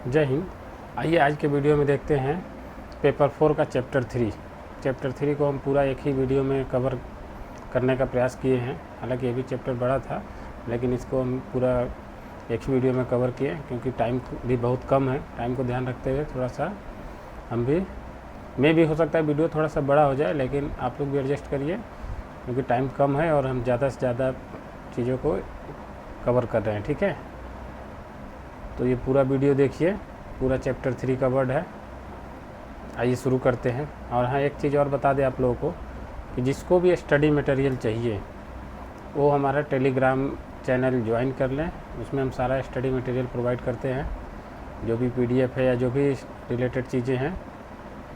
जय हिंद। आइए आज के वीडियो में देखते हैं पेपर 4 का चैप्टर 3। चैप्टर 3 को हम पूरा एक ही वीडियो में कवर करने का प्रयास किए हैं। हालांकि ये भी चैप्टर बड़ा था, लेकिन इसको हम पूरा एक ही वीडियो में कवर किए क्योंकि टाइम भी बहुत कम है। टाइम को ध्यान रखते हुए थोड़ा सा हम भी हो सकता है वीडियो थोड़ा सा बड़ा हो जाए, लेकिन आप लोग भी एडजस्ट करिए क्योंकि टाइम कम है और हम ज़्यादा से ज़्यादा चीज़ों को कवर कर रहे हैं। ठीक है, तो ये पूरा वीडियो देखिए, पूरा चैप्टर 3 कवर्ड है। आइए शुरू करते हैं। और हाँ, एक चीज़ और बता दें आप लोगों को कि जिसको भी स्टडी मटेरियल चाहिए वो हमारा टेलीग्राम चैनल ज्वाइन कर लें। उसमें हम सारा स्टडी मटेरियल प्रोवाइड करते हैं। जो भी PDF है या जो भी रिलेटेड चीज़ें हैं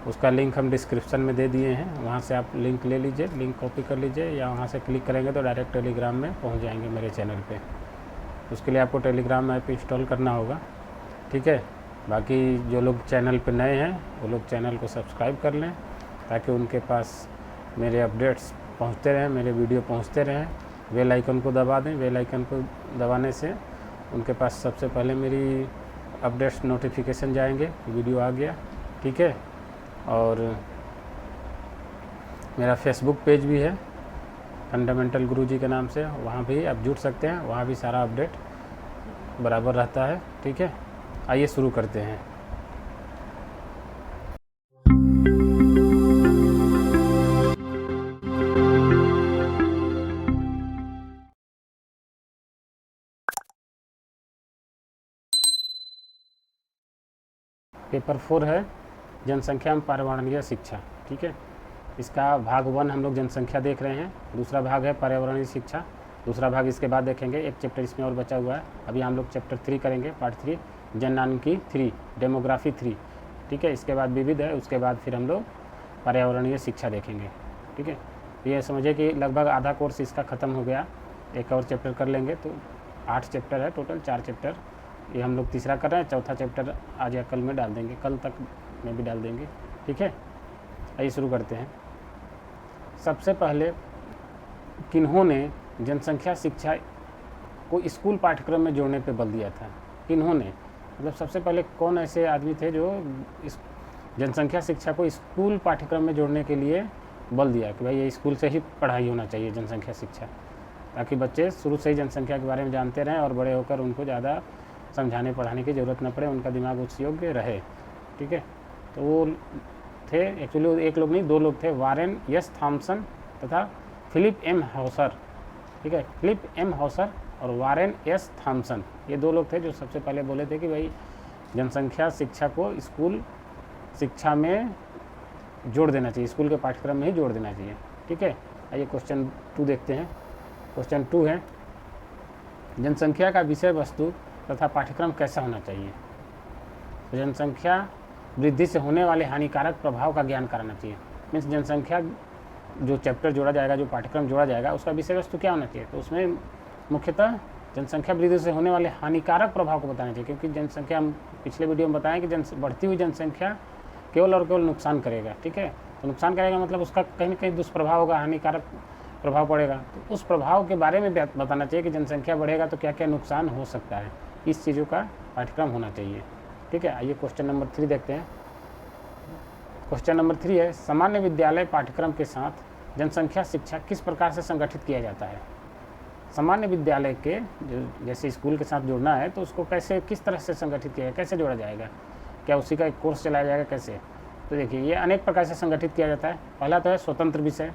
उसका लिंक हम डिस्क्रिप्शन में दे दिए हैं। वहाँ से आप लिंक ले लीजिए, लिंक कॉपी कर लीजिए या वहाँ से क्लिक करेंगे तो डायरेक्ट टेलीग्राम में पहुँच जाएंगे मेरे चैनल पे। उसके लिए आपको टेलीग्राम ऐप इंस्टॉल करना होगा। ठीक है, बाकी जो लोग चैनल पे नए हैं वो लोग चैनल को सब्सक्राइब कर लें ताकि उनके पास मेरे अपडेट्स पहुंचते रहें, मेरे वीडियो पहुंचते रहें। बेल आइकन को दबा दें। बेल आइकन को दबाने से उनके पास सबसे पहले मेरी अपडेट्स नोटिफिकेशन जाएंगे, वीडियो आ गया। ठीक है, और मेरा फेसबुक पेज भी है फंडामेंटल गुरुजी के नाम से, वहाँ भी आप जुड़ सकते हैं। वहाँ भी सारा अपडेट बराबर रहता है। ठीक है, आइए शुरू करते हैं। पेपर 4 है जनसंख्या एवं पर्यावरणीय शिक्षा। ठीक है, इसका भाग 1 हम लोग जनसंख्या देख रहे हैं। दूसरा भाग है पर्यावरणीय शिक्षा। दूसरा भाग इसके बाद देखेंगे। एक चैप्टर इसमें और बचा हुआ है। अभी हम लोग चैप्टर 3 करेंगे, पार्ट 3 जननांकी 3, डेमोग्राफी 3। ठीक है, इसके बाद विविध है, उसके बाद फिर हम लोग पर्यावरणीय शिक्षा देखेंगे। ठीक है, ये समझिए कि लगभग आधा कोर्स इसका ख़त्म हो गया। एक और चैप्टर कर लेंगे तो 8 चैप्टर है टोटल, 4 चैप्टर ये हम लोग तीसरा कर रहे हैं। चौथा चैप्टर आज या कल में डाल देंगे, कल तक में भी डाल देंगे। ठीक है, आइए शुरू करते हैं। सबसे पहले किन्होंने जनसंख्या शिक्षा को स्कूल पाठ्यक्रम में जोड़ने पे बल दिया था? किन्होंने मतलब सबसे पहले कौन ऐसे आदमी थे जो इस जनसंख्या शिक्षा को स्कूल पाठ्यक्रम में जोड़ने के लिए बल दिया कि भाई ये स्कूल से ही पढ़ाई होना चाहिए जनसंख्या शिक्षा, ताकि बच्चे शुरू से ही जनसंख्या के बारे में जानते रहें और बड़े होकर उनको ज़्यादा समझाने पढ़ाने की ज़रूरत न पड़े, उनका दिमाग उस योग्य रहे। ठीक है, तो वो थे एक्चुअली एक लोग नहीं, 2 लोग थे, वारेन एस थॉमसन तथा फिलिप एम हॉसर। ठीक है, फिलिप एम हॉसर और वारेन एस थॉमसन, ये 2 लोग थे जो सबसे पहले बोले थे कि भाई जनसंख्या शिक्षा को स्कूल शिक्षा में जोड़ देना चाहिए, स्कूल के पाठ्यक्रम में ही जोड़ देना चाहिए। ठीक है, आइए क्वेश्चन 2 देखते हैं। क्वेश्चन 2 है जनसंख्या का विषय वस्तु तथा पाठ्यक्रम कैसा होना चाहिए? तो जनसंख्या वृद्धि से होने वाले हानिकारक प्रभाव का ज्ञान कराना चाहिए। मीन्स जनसंख्या जो चैप्टर जोड़ा जाएगा, जो पाठ्यक्रम जोड़ा जाएगा, उसका विषय वस्तु क्या होना चाहिए? तो उसमें मुख्यतः जनसंख्या वृद्धि से होने वाले हानिकारक प्रभाव को बताना चाहिए, क्योंकि जनसंख्या हम पिछले वीडियो में बताएं कि बढ़ती हुई जनसंख्या केवल और केवल नुकसान करेगा। ठीक है, तो नुकसान करेगा मतलब उसका कहीं ना कहीं दुष्प्रभाव होगा, हानिकारक प्रभाव पड़ेगा। तो उस प्रभाव के बारे में बताना चाहिए कि जनसंख्या बढ़ेगा तो क्या क्या नुकसान हो सकता है। इस चीज़ों का पाठ्यक्रम होना चाहिए। ठीक है, आइए क्वेश्चन नंबर 3 देखते हैं। क्वेश्चन नंबर 3 है सामान्य विद्यालय पाठ्यक्रम के साथ जनसंख्या शिक्षा किस प्रकार से संगठित किया जाता है? सामान्य विद्यालय के जो जैसे स्कूल के साथ जोड़ना है तो उसको कैसे, किस तरह से संगठित किया, कैसे जोड़ा जाएगा? क्या उसी का एक कोर्स चलाया जाएगा, कैसे? तो देखिए, ये अनेक प्रकार से संगठित किया जाता है। पहला तो है स्वतंत्र विषय,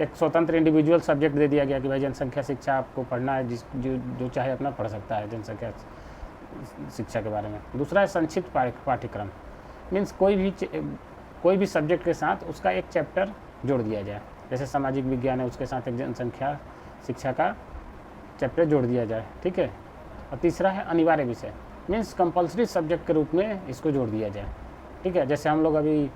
एक स्वतंत्र इंडिविजुअल सब्जेक्ट दे दिया गया कि भाई जनसंख्या शिक्षा आपको पढ़ना है, जो चाहे अपना पढ़ सकता है जनसंख्या शिक्षा के बारे में। दूसरा है संक्षिप्त पाठ्यक्रम, मीन्स कोई भी सब्जेक्ट के साथ उसका एक चैप्टर जोड़ दिया जाए। जैसे सामाजिक विज्ञान है, उसके साथ एक जनसंख्या शिक्षा का चैप्टर जोड़ दिया जाए। ठीक है, और तीसरा है अनिवार्य विषय, मीन्स कंपलसरी सब्जेक्ट के रूप में इसको जोड़ दिया जाए। ठीक है, जैसे हम लोग अभी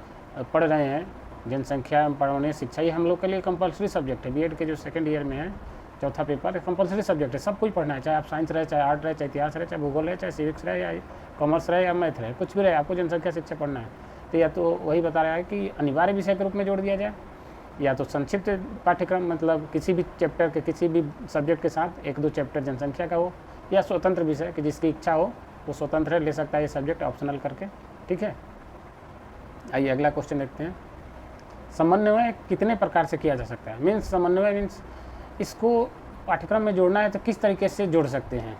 पढ़ रहे हैं जनसंख्या एवं पर्यावरणीय शिक्षा, ये हम लोग के लिए कंपलसरी सब्जेक्ट है। बीएड के जो सेकंड ईयर में है, चौथा पेपर कंपलसरी सब्जेक्ट है, सब कुछ पढ़ना है, चाहे आप साइंस रहे, चाहे आर्ट रहे, चाहे इतिहास रहे, चाहे भूगोल रहे, चाहे सिविक्स रहे, या कॉमर्स रहे, या मैथ रहे, कुछ भी रहे, आपको जनसंख्या शिक्षा पढ़ना है। तो या तो वही बता रहा है कि अनिवार्य विषय के रूप में जोड़ दिया जाए, या तो संक्षिप्त पाठ्यक्रम मतलब किसी भी चैप्टर के किसी भी सब्जेक्ट के साथ 1-2 चैप्टर जनसंख्या का हो, या स्वतंत्र विषय कि जिसकी इच्छा हो वो स्वतंत्र है, ले सकता है ये सब्जेक्ट ऑप्शनल करके, ठीक है। आइए अगला क्वेश्चन देखते हैं। समन्वय कितने प्रकार से किया जा सकता है? मीन्स समन्वय मीन्स इसको पाठ्यक्रम में जोड़ना है तो किस तरीके से जोड़ सकते हैं,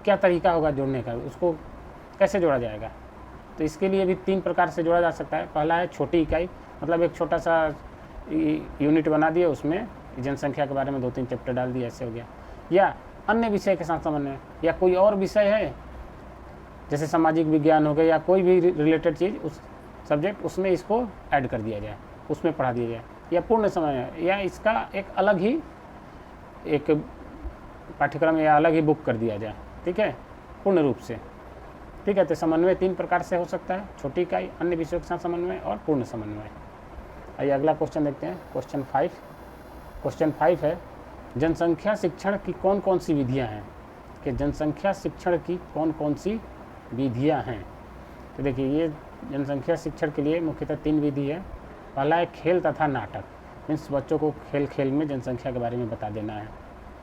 क्या तरीका होगा जोड़ने का, उसको कैसे जोड़ा जाएगा? तो इसके लिए भी 3 प्रकार से जोड़ा जा सकता है। पहला है छोटी इकाई, मतलब एक छोटा सा यूनिट बना दिए, उसमें जनसंख्या के बारे में 2-3 चैप्टर डाल दिए, ऐसे हो गया। या अन्य विषय के साथ समन्वय, या कोई और विषय है जैसे सामाजिक विज्ञान हो गया या कोई भी रिलेटेड चीज़, उस सब्जेक्ट उसमें इसको ऐड कर दिया जाए, उसमें पढ़ा दिया जाए। या पूर्ण समन्वय, या इसका एक अलग ही एक पाठ्यक्रम या अलग ही बुक कर दिया जाए, ठीक है, पूर्ण रूप से, ठीक है। तो समन्वय 3 प्रकार से हो सकता है, छोटी इकाई, अन्य विषयों के साथ समन्वय और पूर्ण समन्वय। आइए अगला क्वेश्चन देखते हैं, क्वेश्चन 5। क्वेश्चन 5 है जनसंख्या शिक्षण की कौन कौन सी विधियां हैं, कि जनसंख्या शिक्षण की कौन कौन सी विधियां हैं। तो देखिए ये जनसंख्या शिक्षण के लिए मुख्यतः 3 विधि है। पहला है खेल तथा नाटक, मीन्स बच्चों को खेल खेल में जनसंख्या के बारे में बता देना है,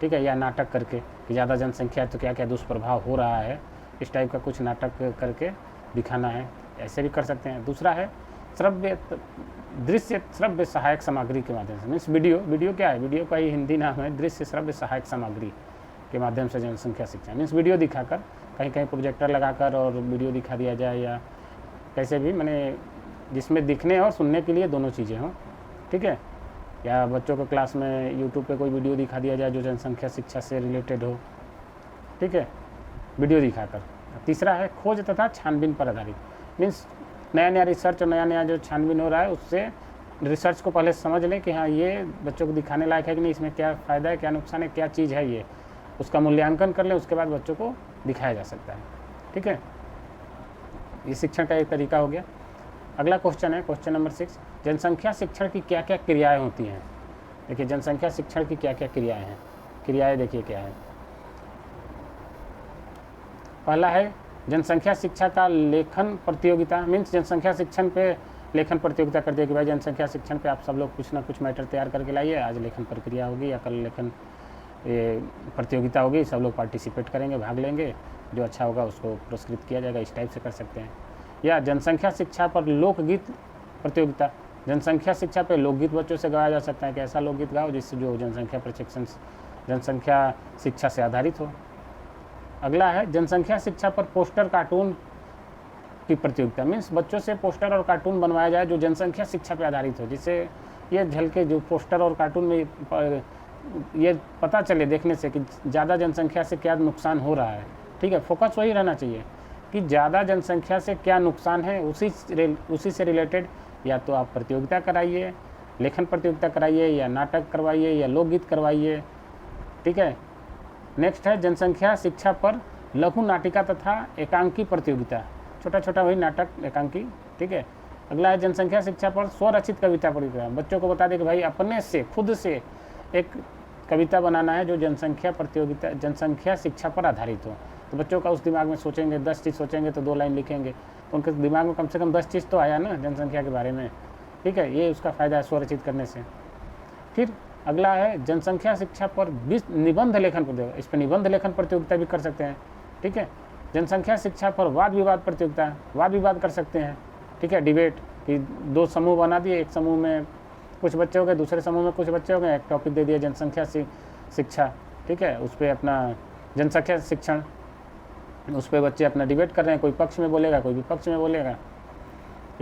ठीक है, या नाटक करके कि ज़्यादा जनसंख्या है तो क्या क्या दुष्प्रभाव हो रहा है, इस टाइप का कुछ नाटक करके दिखाना है, ऐसे भी कर सकते हैं। दूसरा है दृश्य श्रव्य सहायक सामग्री के माध्यम से, मीन्स वीडियो क्या है, वीडियो का ही हिंदी नाम है दृश्य श्रव्य सहायक सामग्री के माध्यम से जनसंख्या शिक्षा, मीन्स वीडियो दिखाकर, कहीं कहीं प्रोजेक्टर लगाकर और वीडियो दिखा दिया जाए, या कैसे भी, मैंने जिसमें दिखने और सुनने के लिए दोनों चीज़ें हों, ठीक है। या बच्चों को क्लास में यूट्यूब पे कोई वीडियो दिखा दिया जाए जो जनसंख्या शिक्षा से रिलेटेड हो, ठीक है, वीडियो दिखाकर। तीसरा है खोज तथा छानबीन पर आधारित, मीन्स नया नया रिसर्च और नया नया जो छानबीन हो रहा है उससे रिसर्च को पहले समझ लें कि हाँ ये बच्चों को दिखाने लायक है कि नहीं, इसमें क्या फ़ायदा है, क्या नुकसान है, क्या चीज़ है, ये उसका मूल्यांकन कर लें, उसके बाद बच्चों को दिखाया जा सकता है, ठीक है। ये शिक्षण का एक तरीका हो गया। अगला क्वेश्चन है क्वेश्चन नंबर 6, जनसंख्या शिक्षण की क्या क्या क्रियाएँ होती हैं। देखिए जनसंख्या शिक्षण की क्या क्या क्रियाएँ हैं, क्रियाएँ देखिए क्या है। पहला है जनसंख्या शिक्षा का लेखन प्रतियोगिता, मीन्स जनसंख्या शिक्षण पे लेखन प्रतियोगिता कर दिया कि भाई जनसंख्या शिक्षण पे आप सब लोग कुछ ना कुछ मैटर तैयार करके लाइए, आज लेखन प्रक्रिया होगी या कल लेखन प्रतियोगिता होगी, सब लोग पार्टिसिपेट करेंगे, भाग लेंगे, जो अच्छा होगा उसको पुरस्कृत किया जाएगा, इस टाइप से कर सकते हैं। या जनसंख्या शिक्षा पर लोकगीत प्रतियोगिता, जनसंख्या शिक्षा पे लोकगीत बच्चों से गाया जा सकता है कि ऐसा लोकगीत गाओ जिससे जो जनसंख्या शिक्षा से आधारित हो। अगला है जनसंख्या शिक्षा पर पोस्टर कार्टून की प्रतियोगिता, मीन्स बच्चों से पोस्टर और कार्टून बनवाया जाए जो जनसंख्या शिक्षा पर आधारित हो, जिससे ये झलके जो पोस्टर और कार्टून में ये पता चले देखने से कि ज़्यादा जनसंख्या से क्या नुकसान हो रहा है, ठीक है। फोकस वही रहना चाहिए कि ज़्यादा जनसंख्या से क्या नुकसान है, उसी से रिलेटेड या तो आप प्रतियोगिता कराइए, लेखन प्रतियोगिता कराइए, या नाटक करवाइए, या लोकगीत करवाइए, ठीक है। नेक्स्ट है जनसंख्या शिक्षा पर लघु नाटिका तथा एकांकी प्रतियोगिता, छोटा छोटा वही नाटक एकांकी, ठीक है। अगला है जनसंख्या शिक्षा पर स्वरचित कविता प्रतियोगिता, बच्चों को बता दें कि भाई अपने से खुद से एक कविता बनाना है जो जनसंख्या शिक्षा पर आधारित हो। तो बच्चों का उस दिमाग में सोचेंगे, 10 चीज़ सोचेंगे तो 2 लाइन लिखेंगे, तो उनके दिमाग में कम से कम 10 चीज़ तो आया ना जनसंख्या के बारे में, ठीक है। ये उसका फ़ायदा है स्वरचित करने से। फिर अगला है जनसंख्या शिक्षा पर निबंध लेखन प्रतियोगिता, इस पर निबंध लेखन प्रतियोगिता भी कर सकते हैं, ठीक है। जनसंख्या शिक्षा पर वाद विवाद प्रतियोगिता, वाद विवाद कर सकते हैं, ठीक है, डिबेट कि 2 समूह बना दिए, एक समूह में कुछ बच्चे हो गए, दूसरे समूह में कुछ बच्चे हो गए, एक टॉपिक दे दिया जनसंख्या शिक्षा, ठीक है, उस पर अपना जनसंख्या शिक्षण, उस पर बच्चे अपना डिबेट कर रहे हैं, कोई पक्ष में बोलेगा कोई विपक्ष में बोलेगा।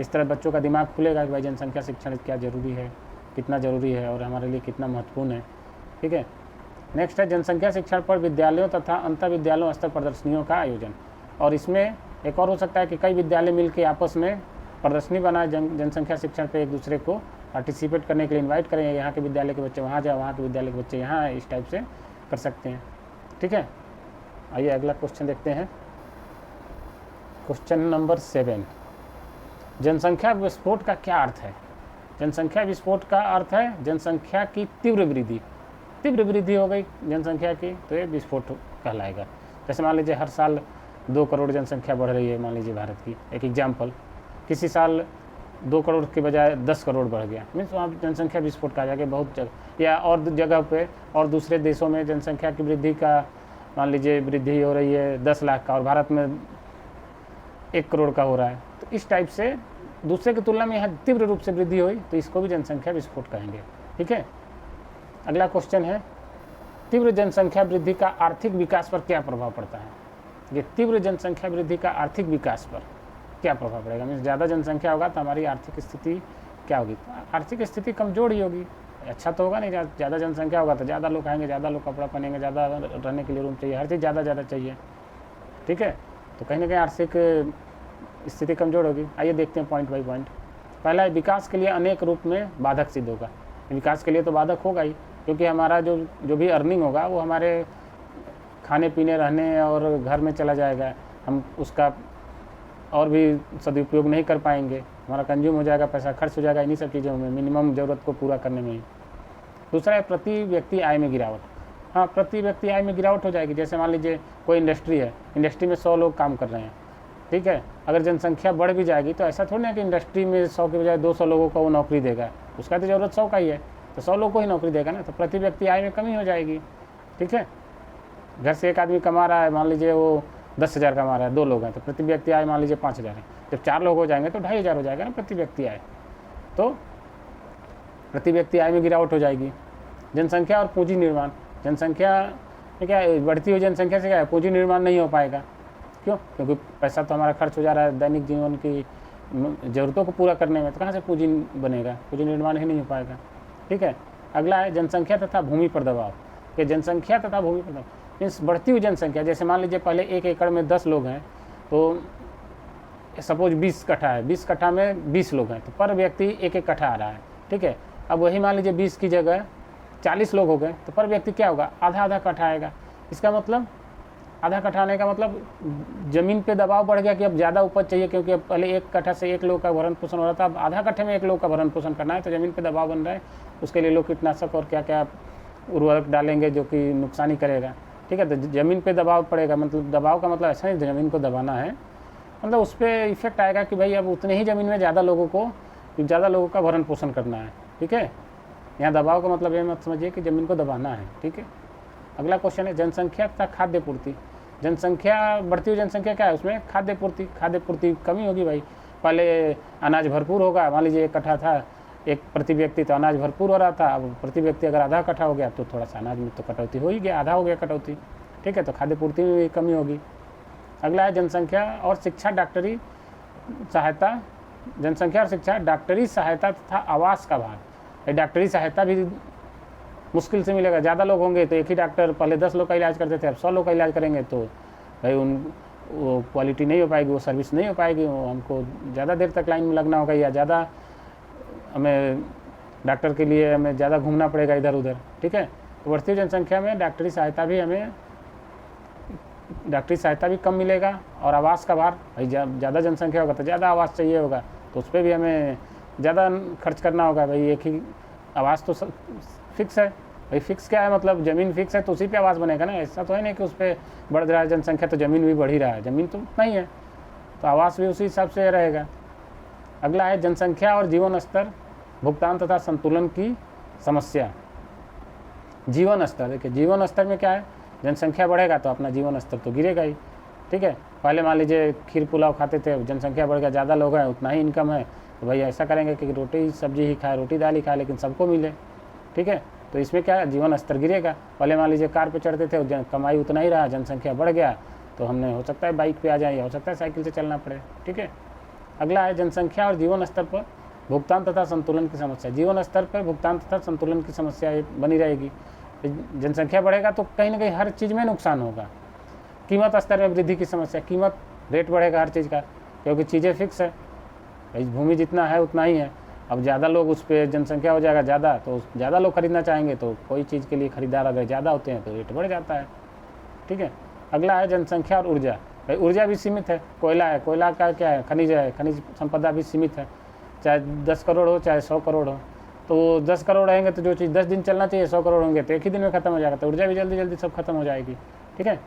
इस तरह बच्चों का दिमाग खुलेगा कि भाई जनसंख्या शिक्षण क्या ज़रूरी है, कितना ज़रूरी है और हमारे लिए कितना महत्वपूर्ण है, ठीक है। नेक्स्ट है जनसंख्या शिक्षण पर विद्यालयों तथा अंतर विद्यालयों स्तर प्रदर्शनियों का आयोजन, और इसमें एक और हो सकता है कि कई विद्यालय मिलकर आपस में प्रदर्शनी बनाए, जनसंख्या शिक्षण पे एक दूसरे को पार्टिसिपेट करने के लिए इनवाइट करें, यहाँ के विद्यालय के बच्चे वहाँ जाए, वहाँ के विद्यालय के बच्चे यहाँ आए, इस टाइप से कर सकते हैं, ठीक है। आइए अगला क्वेश्चन देखते हैं, क्वेश्चन नंबर 7, जनसंख्या विस्फोट का क्या अर्थ है। जनसंख्या विस्फोट का अर्थ है जनसंख्या की तीव्र वृद्धि हो गई जनसंख्या की, तो ये विस्फोट कहलाएगा। जैसे मान लीजिए हर साल 2 करोड़ जनसंख्या बढ़ रही है, मान लीजिए भारत की एक एग्जाम्पल, किसी साल 2 करोड़ के बजाय 10 करोड़ बढ़ गया, मीन्स वहाँ जनसंख्या विस्फोट कहा जाएगा बहुत जगह, या और जगह पे और दूसरे देशों में जनसंख्या की वृद्धि का मान लीजिए वृद्धि हो रही है 10 लाख का, और भारत में 1 करोड़ का हो रहा है। तो इस टाइप से दूसरे की तुलना में यहाँ तीव्र रूप से वृद्धि हुई तो इसको भी जनसंख्या विस्फोट कहेंगे। ठीक है, अगला क्वेश्चन है, तीव्र जनसंख्या वृद्धि का आर्थिक विकास पर क्या प्रभाव पड़ता है? ये तीव्र जनसंख्या वृद्धि का आर्थिक विकास पर क्या प्रभाव पड़ेगा? मीन्स ज़्यादा जनसंख्या होगा तो हमारी आर्थिक स्थिति क्या होगी? आर्थिक स्थिति कमजोर ही होगी, अच्छा तो होगा नहीं। ज़्यादा जनसंख्या होगा तो ज़्यादा लोग आएंगे, ज़्यादा लोग कपड़ा पहनेंगे, ज़्यादा रहने के लिए रूम चाहिए, हर चीज़ ज़्यादा चाहिए। ठीक है, तो कहीं ना कहीं आर्थिक स्थिति कमजोर होगी। आइए देखते हैं पॉइंट बाई पॉइंट। पहला है, विकास के लिए अनेक रूप में बाधक सिद्ध होगा। विकास के लिए तो बाधक होगा ही, क्योंकि हमारा जो भी अर्निंग होगा वो हमारे खाने पीने रहने और घर में चला जाएगा, हम उसका और भी सदुपयोग नहीं कर पाएंगे, हमारा कंज्यूम हो जाएगा, पैसा खर्च हो जाएगा इन्हीं सब चीज़ों में, मिनिमम ज़रूरत को पूरा करने में ही। दूसरा है प्रति व्यक्ति आय में गिरावट। हाँ, प्रति व्यक्ति आय में गिरावट हो जाएगी। जैसे मान लीजिए कोई इंडस्ट्री है, इंडस्ट्री में 100 लोग काम कर रहे हैं, ठीक है, अगर जनसंख्या बढ़ भी जाएगी तो ऐसा थोड़ी ना कि इंडस्ट्री में 100 के बजाय 200 लोगों को वो नौकरी देगा, उसका तो ज़रूरत 100 का ही है, तो 100 लोग को ही नौकरी देगा ना, तो प्रति व्यक्ति आय में कमी हो जाएगी। ठीक है, घर से एक आदमी कमा रहा है, मान लीजिए वो 10,000 कमा रहा है, 2 लोग हैं तो प्रति व्यक्ति आय मान लीजिए 5,000 है। जब 4 लोग हो जाएंगे तो 2,500 हो जाएगा ना प्रति व्यक्ति आय, तो प्रति व्यक्ति आय में गिरावट हो जाएगी। जनसंख्या और पूंजी निर्माण, जनसंख्या में क्या है, बढ़ती हुई जनसंख्या से क्या है, पूंजी निर्माण नहीं हो पाएगा। क्यों? क्योंकि पैसा तो हमारा खर्च हो जा रहा है दैनिक जीवन की ज़रूरतों को पूरा करने में, तो कहाँ से पूंजी बनेगा, पूंजी निर्माण ही नहीं हो पाएगा। ठीक है, अगला है जनसंख्या तथा भूमि पर दबाव। कि जनसंख्या तथा भूमि पर दबाव मीन्स बढ़ती हुई जनसंख्या, जैसे मान लीजिए पहले 1 एकड़ में 10 लोग हैं, तो सपोज 20 कट्ठा है, 20 कट्ठा में 20 लोग हैं, तो पर व्यक्ति 1 कट्ठा आ रहा है। ठीक है, अब वही मान लीजिए 20 की जगह 40 लोग हो गए तो पर व्यक्ति क्या होगा, आधा कट्ठा आएगा। इसका मतलब आधा कट्ठा आने का मतलब ज़मीन पे दबाव बढ़ गया कि अब ज़्यादा उपज चाहिए, क्योंकि अब पहले 1 कट्ठा से 1 लोग का भरण पोषण हो रहा था, अब आधा कट्ठे में 1 लोग का भरण पोषण करना है, तो ज़मीन पे दबाव बन रहा है। उसके लिए लोग कीटनाशक और क्या क्या उर्वरक डालेंगे जो कि नुकसान ही करेगा। ठीक है, तो ज़मीन पे दबाव पड़ेगा, मतलब दबाव का मतलब ऐसा नहीं ज़मीन को दबाना है, मतलब उस पर इफेक्ट आएगा कि भाई अब उतने ही ज़मीन में ज़्यादा लोगों का भरण पोषण करना है। ठीक है, यहाँ दबाव का मतलब ये मत समझिए कि ज़मीन को दबाना है। ठीक है, अगला क्वेश्चन है जनसंख्या तथा खाद्य पूर्ति। जनसंख्या, बढ़ती हुई जनसंख्या क्या है, उसमें खाद्य पूर्ति कमी होगी भाई। पहले अनाज भरपूर होगा, मान लीजिए 1 कट्ठा था, 1 प्रति व्यक्ति तो अनाज भरपूर हो रहा था, अब प्रति व्यक्ति अगर आधा कट्ठा हो गया तो थोड़ा सा अनाज में तो कटौती हो ही गया, आधा हो गया कटौती। ठीक है, तो खाद्य पूर्ति में भी कमी होगी। अगला है जनसंख्या और शिक्षा डॉक्टरी सहायता, जनसंख्या और शिक्षा डॉक्टरी सहायता तथा आवास का भार। डॉक्टरी सहायता भी मुश्किल से मिलेगा, ज़्यादा लोग होंगे तो एक ही डॉक्टर, पहले 10 लोग का इलाज करते थे, अब 100 लोग का इलाज करेंगे तो भाई वो क्वालिटी नहीं हो पाएगी, वो सर्विस नहीं हो पाएगी, वो हमको ज़्यादा देर तक लाइन में लगना होगा, या ज़्यादा हमें डॉक्टर के लिए हमें ज़्यादा घूमना पड़ेगा इधर उधर। ठीक है, तो बढ़ती जनसंख्या में डॉक्टरी सहायता भी कम मिलेगा। और आवास का भार, भाई ज़्यादा जनसंख्या होगा तो ज़्यादा आवास चाहिए होगा, तो उस पर भी हमें ज़्यादा खर्च करना होगा। भाई एक ही आवास तो फिक्स है, भाई फिक्स क्या है, मतलब ज़मीन फिक्स है तो उसी पे आवास बनेगा ना, ऐसा तो है नहीं कि उस पर बढ़ रहा है जनसंख्या तो ज़मीन भी बढ़ ही रहा है, ज़मीन तो उतना ही है, तो आवास भी उसी हिसाब से रहेगा। अगला है जनसंख्या और जीवन स्तर, भुगतान तथा संतुलन की समस्या। जीवन स्तर, देखिए जीवन स्तर में क्या है, जनसंख्या बढ़ेगा तो अपना जीवन स्तर तो गिरेगा ही। ठीक है, पहले मान लीजिए खीर पुलाव खाते थे, जनसंख्या बढ़ गया, ज़्यादा लोग हैं, उतना ही इनकम है, तो भाई ऐसा करेंगे कि रोटी सब्जी ही खाए, रोटी दाल ही खाए, लेकिन सबको मिले। ठीक है, तो इसमें क्या है, जीवन स्तर गिरेगा। पहले मान लीजिए कार पे चढ़ते थे, कमाई उतना ही रहा, जनसंख्या बढ़ गया तो हमने हो सकता है बाइक पे आ जाए, या हो सकता है साइकिल से चलना पड़े। ठीक है, अगला है जनसंख्या और जीवन स्तर पर भुगतान तथा संतुलन की समस्या। जीवन स्तर पर भुगतान तथा संतुलन की समस्या बनी रहेगी। जनसंख्या बढ़ेगा तो कहीं ना कहीं हर चीज़ में नुकसान होगा। कीमत स्तर में वृद्धि की समस्या, कीमत रेट बढ़ेगा हर चीज़ का, क्योंकि चीज़ें फिक्स है, भूमि जितना है उतना ही है। अब ज़्यादा लोग उस पर जनसंख्या हो जाएगा ज़्यादा, तो ज़्यादा लोग खरीदना चाहेंगे, तो कोई चीज़ के लिए खरीदार अगर ज़्यादा होते हैं तो रेट बढ़ जाता है। ठीक है, अगला है जनसंख्या और ऊर्जा। भाई ऊर्जा भी सीमित है, कोयला है, कोयला का क्या है, खनिज है, खनिज संपदा भी सीमित है, चाहे 10 करोड़ हो चाहे 100 करोड़ हो, तो 10 करोड़ रहेंगे तो जो चीज़ 10 दिन चलना चाहिए 100 करोड़ होंगे तो एक ही दिन में खत्म हो जाएगा, तो ऊर्जा भी जल्दी जल्दी सब खत्म हो जाएगी। ठीक है,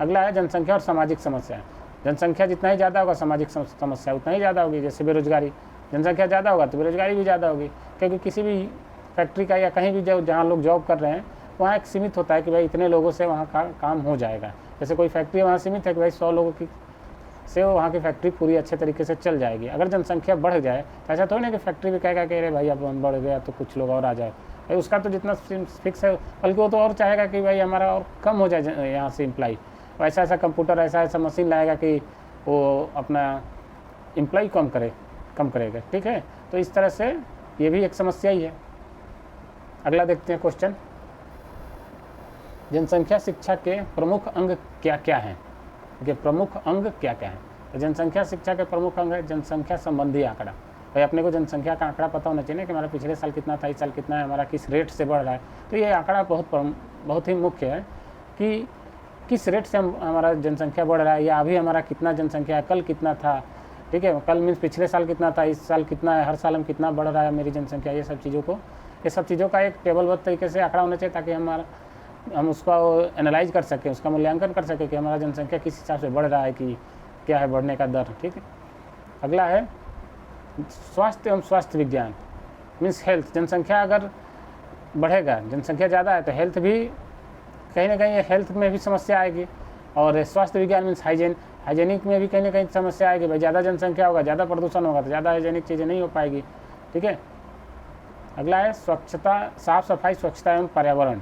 अगला है जनसंख्या और सामाजिक समस्या। जनसंख्या जितना ही ज़्यादा होगा सामाजिक समस्या उतना ही ज़्यादा होगी। जैसे बेरोजगारी, जनसंख्या ज़्यादा होगा तो बेरोजगारी भी ज़्यादा होगी, क्योंकि किसी भी फैक्ट्री का या कहीं भी जहाँ लोग जॉब कर रहे हैं वहाँ एक सीमित होता है कि भाई इतने लोगों से वहाँ का काम हो जाएगा। जैसे कोई फैक्ट्री वहाँ सीमित है कि भाई 100 लोगों की से वो वहाँ की फैक्ट्री पूरी अच्छे तरीके से चल जाएगी। अगर जनसंख्या बढ़ जाए तो ऐसा थोड़ी ना कि फैक्ट्री भी कहेगा कि अरे भाई अब बढ़ गया तो कुछ लोग और आ जाए, भाई उसका तो जितना फिक्स है, बल्कि वो तो और चाहेगा कि भाई हमारा और कम हो जाए यहाँ से एम्प्लॉय। ऐसा ऐसा कंप्यूटर, ऐसा ऐसा मशीन लाएगा कि वो अपना एम्प्लॉय कम करेगा। ठीक है, तो इस तरह से ये भी एक समस्या ही है। अगला देखते हैं क्वेश्चन, जनसंख्या शिक्षा के प्रमुख अंग क्या क्या हैं? देखिए प्रमुख अंग क्या क्या हैं। तो जनसंख्या शिक्षा के प्रमुख अंग है जनसंख्या संबंधी आंकड़ा। भाई अपने को जनसंख्या का आंकड़ा पता होना चाहिए ना कि हमारा पिछले साल कितना था, इस साल कितना है, हमारा किस रेट से बढ़ रहा है। तो ये आंकड़ा बहुत ही मुख्य है कि किस रेट से हमारा जनसंख्या बढ़ रहा है, या अभी हमारा कितना जनसंख्या है, कल कितना था। ठीक है, कल मीन्स पिछले साल कितना था, इस साल कितना है, हर साल हम कितना बढ़ रहा है मेरी जनसंख्या। ये सब चीज़ों का एक टेबलबद्ध तरीके से आंकड़ा होना चाहिए, ताकि हम उसका एनालाइज कर सकें, उसका मूल्यांकन कर सकें कि हमारा जनसंख्या किस हिसाब से बढ़ रहा है, कि क्या है बढ़ने का दर। ठीक है, अगला है स्वास्थ्य एवं स्वास्थ्य विज्ञान, मीन्स हेल्थ। जनसंख्या अगर बढ़ेगा, जनसंख्या ज़्यादा है तो हेल्थ भी कहीं ना कहीं, हेल्थ में भी समस्या आएगी। और स्वास्थ्य विज्ञान मीन्स हाइजेनिक में भी कहीं ना कहीं समस्या आएगी। भाई ज़्यादा जनसंख्या होगा, ज़्यादा प्रदूषण होगा तो ज़्यादा हाइजेनिक चीज़ें नहीं हो पाएगी। ठीक है, अगला है स्वच्छता, साफ सफाई, स्वच्छता एवं पर्यावरण।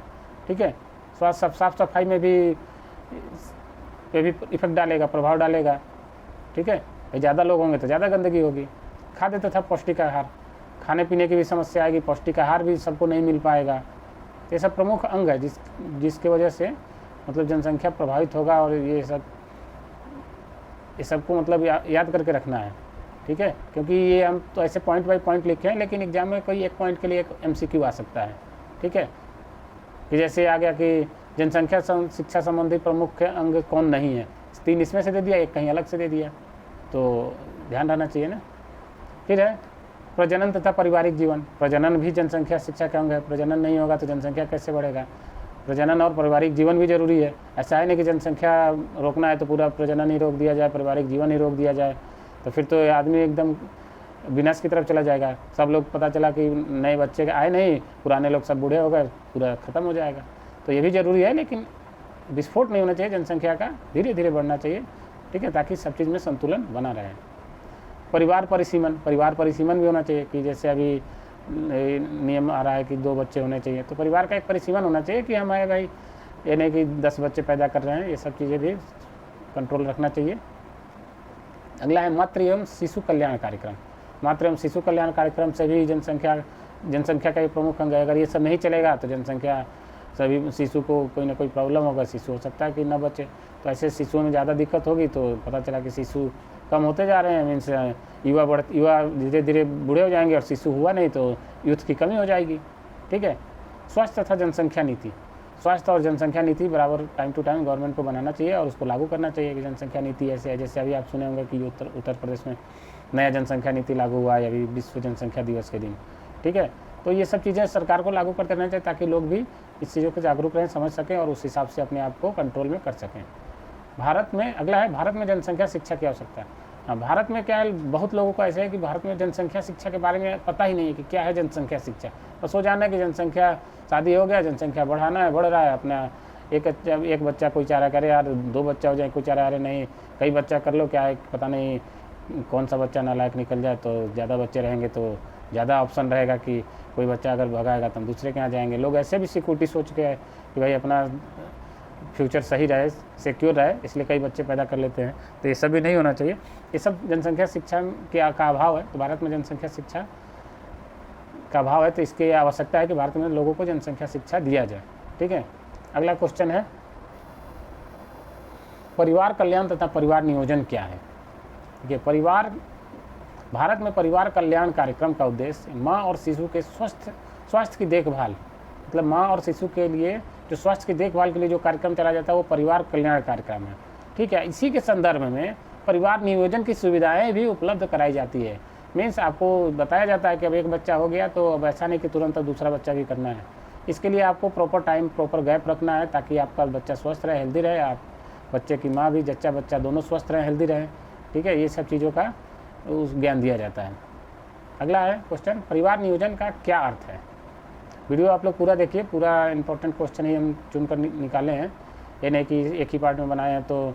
ठीक है, साफ सफाई में भी इफेक्ट डालेगा, प्रभाव डालेगा। ठीक है, भाई ज़्यादा लोग होंगे तो ज़्यादा गंदगी होगी। खाद्य तथा पौष्टिक आहार, खाने पीने की भी समस्या आएगी, पौष्टिक आहार भी सबको नहीं मिल पाएगा। ये सब प्रमुख अंग है जिसके वजह से मतलब जनसंख्या प्रभावित होगा। और ये सबको मतलब याद करके रखना है। ठीक है, क्योंकि ये हम तो ऐसे पॉइंट बाय पॉइंट लिखे हैं, लेकिन एग्जाम में कोई एक पॉइंट के लिए एक MCQ आ सकता है। ठीक है, कि जैसे आ गया कि जनसंख्या शिक्षा संबंधी प्रमुख अंग कौन नहीं है, 3 इसमें से दे दिया, एक कहीं अलग से दे दिया, तो ध्यान रहना चाहिए ना। फिर है प्रजनन तथा पारिवारिक जीवन। प्रजनन भी जनसंख्या शिक्षा का अंग है। प्रजनन नहीं होगा तो जनसंख्या कैसे बढ़ेगा? प्रजनन और पारिवारिक जीवन भी जरूरी है। ऐसा है नहीं कि जनसंख्या रोकना है तो पूरा प्रजनन ही रोक दिया जाए, पारिवारिक जीवन ही रोक दिया जाए, तो फिर तो आदमी एकदम विनाश की तरफ चला जाएगा। सब लोग पता चला कि नए बच्चे आए नहीं, पुराने लोग सब बूढ़े हो गए, पूरा ख़त्म हो जाएगा। तो ये भी ज़रूरी है, लेकिन विस्फोट नहीं होना चाहिए जनसंख्या का, धीरे धीरे बढ़ना चाहिए। ठीक है, ताकि सब चीज़ में संतुलन बना रहे। परिवार परिसीमन भी होना चाहिए, कि जैसे अभी नियम आ रहा है कि 2 बच्चे होने चाहिए, तो परिवार का एक परिसीमन होना चाहिए कि हमारे भाई ये नहीं कि 10 बच्चे पैदा कर रहे हैं। ये सब चीज़ें भी कंट्रोल रखना चाहिए। अगला है मातृ एवं शिशु कल्याण कार्यक्रम। मातृ एवं शिशु कल्याण कार्यक्रम से भी जनसंख्या का एक प्रमुख अंग है। अगर ये सब नहीं चलेगा तो जनसंख्या सभी शिशु को कोई ना कोई प्रॉब्लम होगा, शिशु हो सकता है कि न बचे। तो ऐसे शिशुओं में ज़्यादा दिक्कत होगी, तो पता चला कि शिशु कम होते जा रहे हैं, मीन्स युवा धीरे धीरे बूढ़े हो जाएंगे और शिशु हुआ नहीं तो यूथ की कमी हो जाएगी। ठीक है, स्वास्थ्य तथा जनसंख्या नीति। स्वास्थ्य और जनसंख्या नीति बराबर टाइम टू टाइम गवर्नमेंट को बनाना चाहिए और उसको लागू करना चाहिए। कि जनसंख्या नीति ऐसे है, जैसे अभी आप सुने होंगे कि उत्तर प्रदेश में नया जनसंख्या नीति लागू हुआ है अभी विश्व जनसंख्या दिवस के दिन। ठीक है, तो ये सब चीज़ें सरकार को लागू करते रहना चाहिए, ताकि लोग भी इस चीज़ों को जागरूक रहें, समझ सकें और उस हिसाब से अपने आप को कंट्रोल में कर सकें। भारत में अगला है भारत में जनसंख्या शिक्षा की आवश्यकता है। हाँ, भारत में क्या है, बहुत लोगों को ऐसे है कि भारत में जनसंख्या शिक्षा के बारे में पता ही नहीं है कि क्या है जनसंख्या शिक्षा। बस वो जानना है कि जनसंख्या, शादी हो गया, जनसंख्या बढ़ाना है, बढ़ रहा है, अपना एक बच्चा कोई चाह रहा करे यार 2 बच्चा हो जाए, कोई चाह रहा अरे नहीं कई बच्चा कर लो, क्या है पता नहीं कौन सा बच्चा नालायक निकल जाए, तो ज़्यादा बच्चे रहेंगे तो ज़्यादा ऑप्शन रहेगा कि कोई बच्चा अगर भगाएगा तो हम दूसरे के यहाँ जाएंगे। लोग ऐसे भी सिक्योरिटी सोच के कि भाई अपना फ्यूचर सही रहे, सिक्योर रहे, इसलिए कई बच्चे पैदा कर लेते हैं। तो ये सब भी नहीं होना चाहिए। ये सब जनसंख्या शिक्षा का अभाव है। तो भारत में जनसंख्या शिक्षा का अभाव है, तो इसकी आवश्यकता है कि भारत में लोगों को जनसंख्या शिक्षा दिया जाए। ठीक है, अगला क्वेश्चन है परिवार कल्याण तथा परिवार नियोजन क्या है। ये भारत में परिवार कल्याण कार्यक्रम का उद्देश्य माँ और शिशु के स्वास्थ्य की देखभाल, मतलब माँ और शिशु के लिए जो स्वास्थ्य की देखभाल के लिए जो कार्यक्रम चलाया जाता है वो परिवार कल्याण कार्यक्रम है। ठीक है, इसी के संदर्भ में परिवार नियोजन की सुविधाएं भी उपलब्ध कराई जाती है। मीन्स आपको बताया जाता है कि अब एक बच्चा हो गया तो अब ऐसा नहीं कि तुरंत दूसरा बच्चा भी करना है। इसके लिए आपको प्रॉपर टाइम, प्रॉपर गैप रखना है, ताकि आपका बच्चा स्वस्थ रहे, हेल्दी रहे, आप बच्चे की माँ भी, जच्चा बच्चा दोनों स्वस्थ रहें, हेल्दी रहें। ठीक है, ये सब चीज़ों का उस ज्ञान दिया जाता है। अगला है क्वेश्चन, परिवार नियोजन का क्या अर्थ है। वीडियो आप लोग पूरा देखिए, पूरा इंपॉर्टेंट क्वेश्चन ही हम चुन कर निकाले हैं। ये नहीं कि एक ही पार्ट में बनाए हैं तो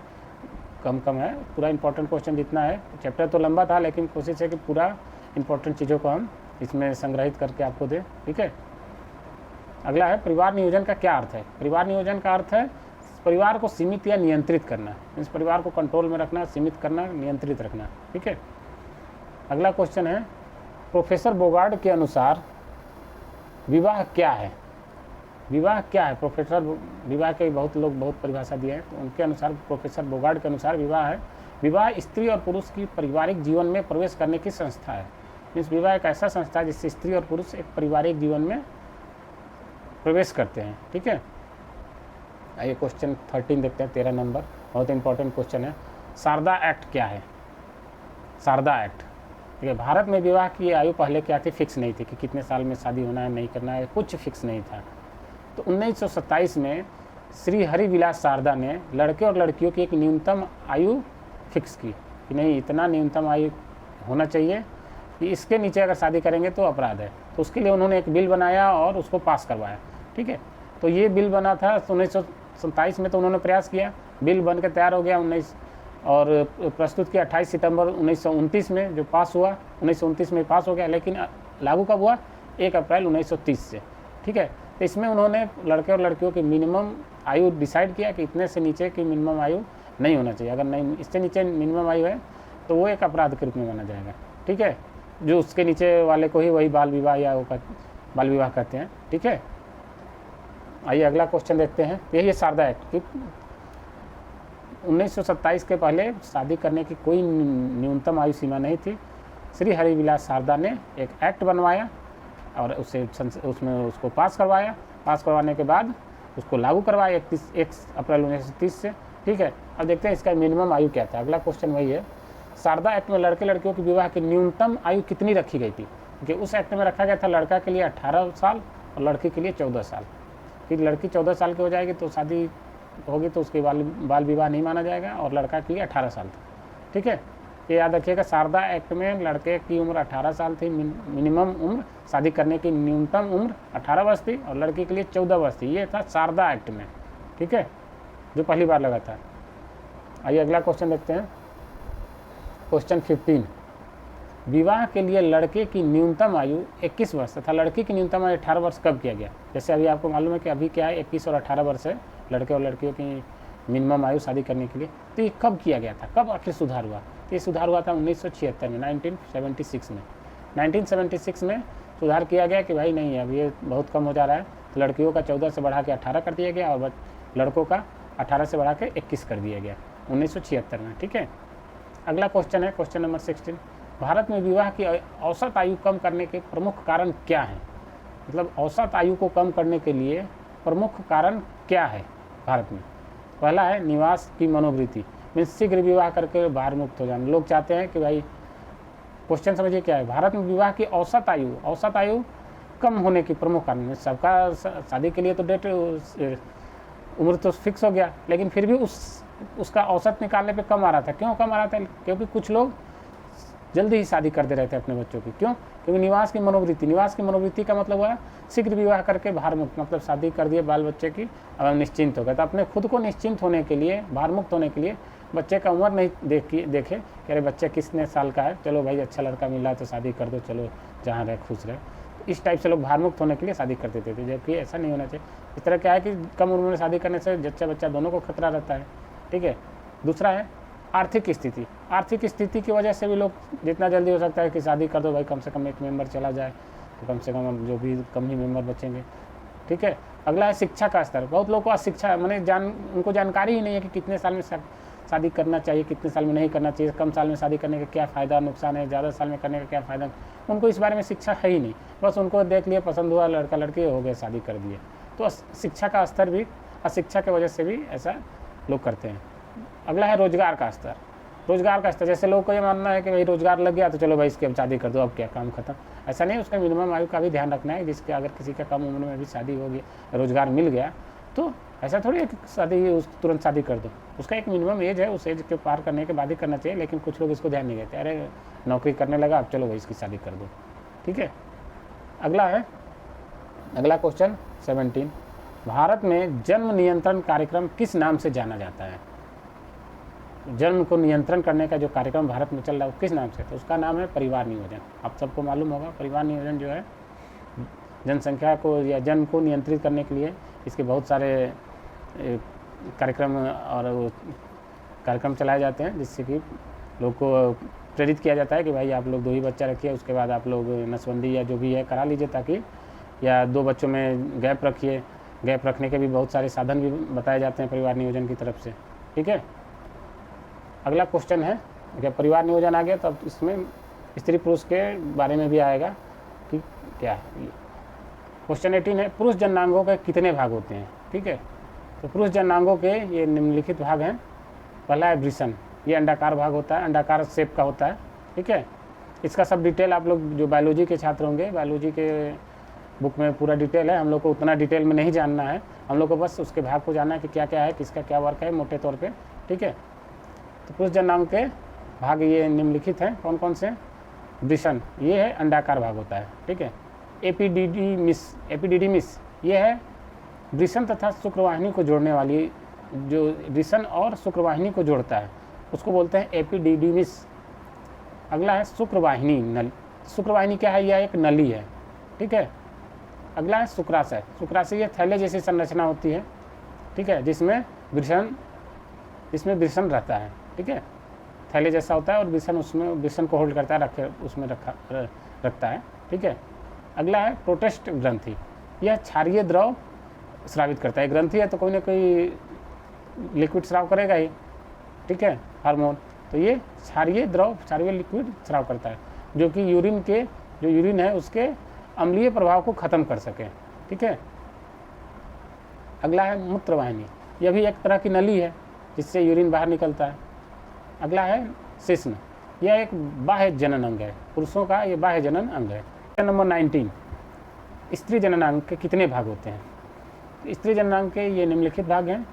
कम कम है, पूरा इंपॉर्टेंट क्वेश्चन जितना है। चैप्टर तो लंबा था लेकिन कोशिश है कि पूरा इंपॉर्टेंट चीज़ों को हम इसमें संग्रहित करके आपको दें, ठीक है। अगला है परिवार नियोजन का क्या अर्थ है। परिवार नियोजन का अर्थ है परिवार को सीमित या नियंत्रित करना, मीन्स परिवार को कंट्रोल में रखना, सीमित करना, नियंत्रित रखना, ठीक है। अगला क्वेश्चन है प्रोफेसर बोगार्ड के अनुसार विवाह क्या है। विवाह क्या है, प्रोफेसर विवाह के बहुत लोग बहुत परिभाषा दिए हैं, तो उनके अनुसार प्रोफेसर बोगार्ड के अनुसार विवाह है, विवाह स्त्री और पुरुष की पारिवारिक जीवन में प्रवेश करने की संस्था है। मीन्स विवाह एक ऐसा संस्था है जिससे स्त्री और पुरुष एक पारिवारिक जीवन में प्रवेश करते हैं, ठीक है। आइए क्वेश्चन 13 देखते हैं, 13 नंबर, बहुत इंपॉर्टेंट क्वेश्चन है। शारदा एक्ट क्या है। शारदा एक्ट, ठीक है। भारत में विवाह की आयु पहले क्या थी, फिक्स नहीं थी कि कितने साल में शादी होना है, नहीं करना है, कुछ फिक्स नहीं था। तो 1927 में श्री हरिविलास शारदा ने लड़के और लड़कियों की एक न्यूनतम आयु फिक्स की कि नहीं इतना न्यूनतम आयु होना चाहिए कि इसके नीचे अगर शादी करेंगे तो अपराध है। तो उसके लिए उन्होंने एक बिल बनाया और उसको पास करवाया, ठीक है। तो ये बिल बना था 1927 में, तो उन्होंने प्रयास किया, बिल बन के तैयार हो गया और प्रस्तुत किया 28 सितंबर 1929 में, जो पास हुआ 1929 में पास हो गया। लेकिन लागू कब हुआ, 1 अप्रैल 1930 से, ठीक है। तो इसमें उन्होंने लड़के और लड़कियों की मिनिमम आयु डिसाइड किया कि इतने से नीचे की मिनिमम आयु नहीं होना चाहिए, अगर नहीं इससे नीचे मिनिमम आयु है तो वो एक अपराध के रूप में माना जाएगा, ठीक है। जो उसके नीचे वाले को ही वही बाल विवाह या बाल विवाह कहते हैं, ठीक है। आइए अगला क्वेश्चन देखते हैं। यही है शारदा एक्ट की 1927 के पहले शादी करने की कोई न्यूनतम आयु सीमा नहीं थी। श्री हरिविलास शारदा ने एक एक्ट बनवाया और उसमें उसको पास करवाया। पास करवाने के बाद उसको लागू करवाया 1 अप्रैल 1930 से, ठीक है। अब देखते हैं इसका मिनिमम आयु क्या था। अगला क्वेश्चन वही है, शारदा एक्ट में लड़के लड़कियों की विवाह की न्यूनतम आयु कितनी रखी गई थी। क्योंकि उस एक्ट में रखा गया था लड़का के लिए 18 साल और लड़की के लिए 14 साल। कि लड़की 14 साल की हो जाएगी तो शादी होगी तो उसके बाल विवाह नहीं माना जाएगा, और लड़का के लिए 18 साल था, ठीक है। ये याद रखिएगा, शारदा एक्ट में लड़के की उम्र 18 साल थी, मिनिमम उम्र, शादी करने की न्यूनतम उम्र 18 वर्ष थी, और लड़की के लिए 14 वर्ष थी। ये था शारदा एक्ट में, ठीक है, जो पहली बार लगा था। आइए अगला क्वेश्चन देखते हैं, क्वेश्चन 15। विवाह के लिए लड़के की न्यूनतम आयु 21 वर्ष तथा लड़की की न्यूनतम आयु 18 वर्ष कब किया गया। जैसे अभी आपको मालूम है कि अभी क्या है 21 और 18 वर्ष है लड़के और लड़कियों की मिनिमम आयु शादी करने के लिए। तो ये कब किया गया था, कब आखिर सुधार हुआ। तो ये सुधार हुआ था 1976 में, 1976 में। 1976 में सुधार किया गया कि भाई नहीं अब ये बहुत कम हो जा रहा है, तो लड़कियों का 14 से बढ़ा के 18 कर दिया गया और लड़कों का 18 से बढ़ा के 21 कर दिया गया 1976 में, ठीक है। अगला क्वेश्चन है क्वेश्चन नंबर 16। भारत में विवाह की औसत आयु कम करने के प्रमुख कारण क्या हैं। मतलब औसत आयु को कम करने के लिए प्रमुख कारण क्या है भारत में। पहला है निवास की मनोवृत्ति, मीन्स शीघ्र विवाह करके बाहर मुक्त हो जाना। लोग चाहते हैं कि भाई, क्वेश्चन समझिए क्या है, भारत में विवाह की औसत आयु कम होने की प्रमुख कारण। सबका शादी के लिए तो डेट उम्र तो फिक्स हो गया, लेकिन फिर भी उसका औसत निकालने पे कम आ रहा था। क्यों कम आ रहा था, क्योंकि कुछ लोग जल्दी ही शादी कर दे रहे थे अपने बच्चों की। क्यों, क्योंकि निवास की मनोवृत्ति का मतलब हुआ शीघ्र विवाह करके बाहर मुक्त, मतलब शादी कर दिए बाल बच्चे की, अब निश्चिंत हो गए। तो अपने खुद को निश्चिंत होने के लिए, बाहर मुक्त होने के लिए बच्चे का उम्र नहीं देखे कि अरे बच्चा कितने साल का है, चलो भाई अच्छा लड़का मिला तो शादी कर दो, चलो जहाँ रहे खुश रहे। इस टाइप से लोग बाहर मुक्त होने के लिए शादी कर देते थे, जबकि ऐसा नहीं होना चाहिए। इस तरह क्या है कि कम उम्र में शादी करने से जच्चा बच्चा दोनों को खतरा रहता है, ठीक है। दूसरा है आर्थिक स्थिति की वजह से भी लोग जितना जल्दी हो सकता है कि शादी कर दो भाई, कम से कम एक मेंबर चला जाए तो कम से कम जो भी कम ही मेंबर बचेंगे, ठीक है। अगला है शिक्षा का स्तर। बहुत लोगों को अशिक्षा माने उनको जानकारी ही नहीं है कि कितने साल में शादी करना चाहिए, कितने साल में नहीं करना चाहिए, कम साल में शादी करने का क्या फ़ायदा नुकसान है, ज़्यादा साल में करने का क्या फ़ायदा। उनको इस बारे में शिक्षा है ही नहीं, बस उनको देख लिया, पसंद हुआ लड़का लड़की, हो गए शादी कर दिए। तो शिक्षा का स्तर भी, अशिक्षा की वजह से भी ऐसा लोग करते हैं। अगला है रोजगार का स्तर। जैसे लोगों को ये मानना है कि भाई रोजगार लग गया तो चलो भाई इसकी अब शादी कर दो, अब क्या काम खत्म। ऐसा नहीं, उसका मिनिमम आयु का भी ध्यान रखना है, जिसके अगर किसी का कम उम्र में भी शादी होगी, रोजगार मिल गया तो ऐसा थोड़ी है कि तुरंत शादी कर दो। उसका एक मिनिमम एज है, उस एज के पार करने के बाद ही करना चाहिए। लेकिन कुछ लोग इसको ध्यान नहीं देते, अरे नौकरी करने लगा अब चलो भाई इसकी शादी कर दो, ठीक है। अगला क्वेश्चन 17। भारत में जन्म नियंत्रण कार्यक्रम किस नाम से जाना जाता है। जन्म को नियंत्रण करने का जो कार्यक्रम भारत में चल रहा है वो किस नाम से, तो उसका नाम है परिवार नियोजन। आप सबको मालूम होगा परिवार नियोजन जो है जनसंख्या को या जन्म को नियंत्रित करने के लिए इसके बहुत सारे कार्यक्रम और कार्यक्रम चलाए जाते हैं, जिससे कि लोग को प्रेरित किया जाता है कि भाई आप लोग 2 ही बच्चा रखिए, उसके बाद आप लोग नसबंदी या जो भी है करा लीजिए, ताकि या 2 बच्चों में गैप रखिए। गैप रखने के भी बहुत सारे साधन भी बताए जाते हैं परिवार नियोजन की तरफ से। ठीक है, अगला क्वेश्चन है, जब परिवार नियोजन आ गया तब इसमें स्त्री पुरुष के बारे में भी आएगा कि क्या है। क्वेश्चन 18 है, पुरुष जननांगों के कितने भाग होते हैं। ठीक है, तो पुरुष जननांगों के ये निम्नलिखित भाग हैं। पहला है वृषण, ये अंडाकार भाग होता है, अंडाकार शेप का होता है। ठीक है, इसका सब डिटेल आप लोग जो बायोलॉजी के छात्र होंगे, बायोलॉजी के बुक में पूरा डिटेल है, हम लोग को उतना डिटेल में नहीं जानना है, हम लोग को बस उसके भाग को जानना है कि क्या क्या है, किसका क्या वर्क है मोटे तौर पे। ठीक है, तो पुरुष जननांग के भाग ये निम्नलिखित हैं, कौन कौन से। वृषण ये है अंडाकार भाग होता है। ठीक है, एपिडिडीमिस ये है वृषण तथा शुक्रवाहिनी को जोड़ने वाली, जो वृषण और शुक्रवाहिनी को जोड़ता है उसको बोलते हैं एपिडिडीमिस। अगला है शुक्रवाहिनी नल। शुक्रवाहिनी क्या है, यह एक नली है। ठीक है, अगला है शुक्राशय। शुक्राशय ये थैले जैसी संरचना होती है। ठीक है, जिसमें वृषण रहता है। ठीक है, थैले जैसा होता है और वृषण उसमें वृषण को होल्ड करता है, उसमें रखता है। ठीक है, अगला है प्रोटेस्ट ग्रंथि। यह क्षारीय द्रव स्रावित करता है। ग्रंथि है तो कोई ना कोई लिक्विड स्राव करेगा ही। ठीक है, हार्मोन, तो ये क्षारीय लिक्विड स्राव करता है, जो कि यूरिन है उसके अम्लीय प्रभाव को ख़त्म कर सके। ठीक है, अगला है मूत्रवाहिनी। यह भी एक तरह की नली है जिससे यूरिन बाहर निकलता है। अगला है शिश्न, यह एक बाह्य जनन अंग है, पुरुषों का ये बाह्य जनन अंग है। नंबर 19, स्त्री जननांग के कितने भाग होते हैं। स्त्री जननांग के ये निम्नलिखित भाग हैं।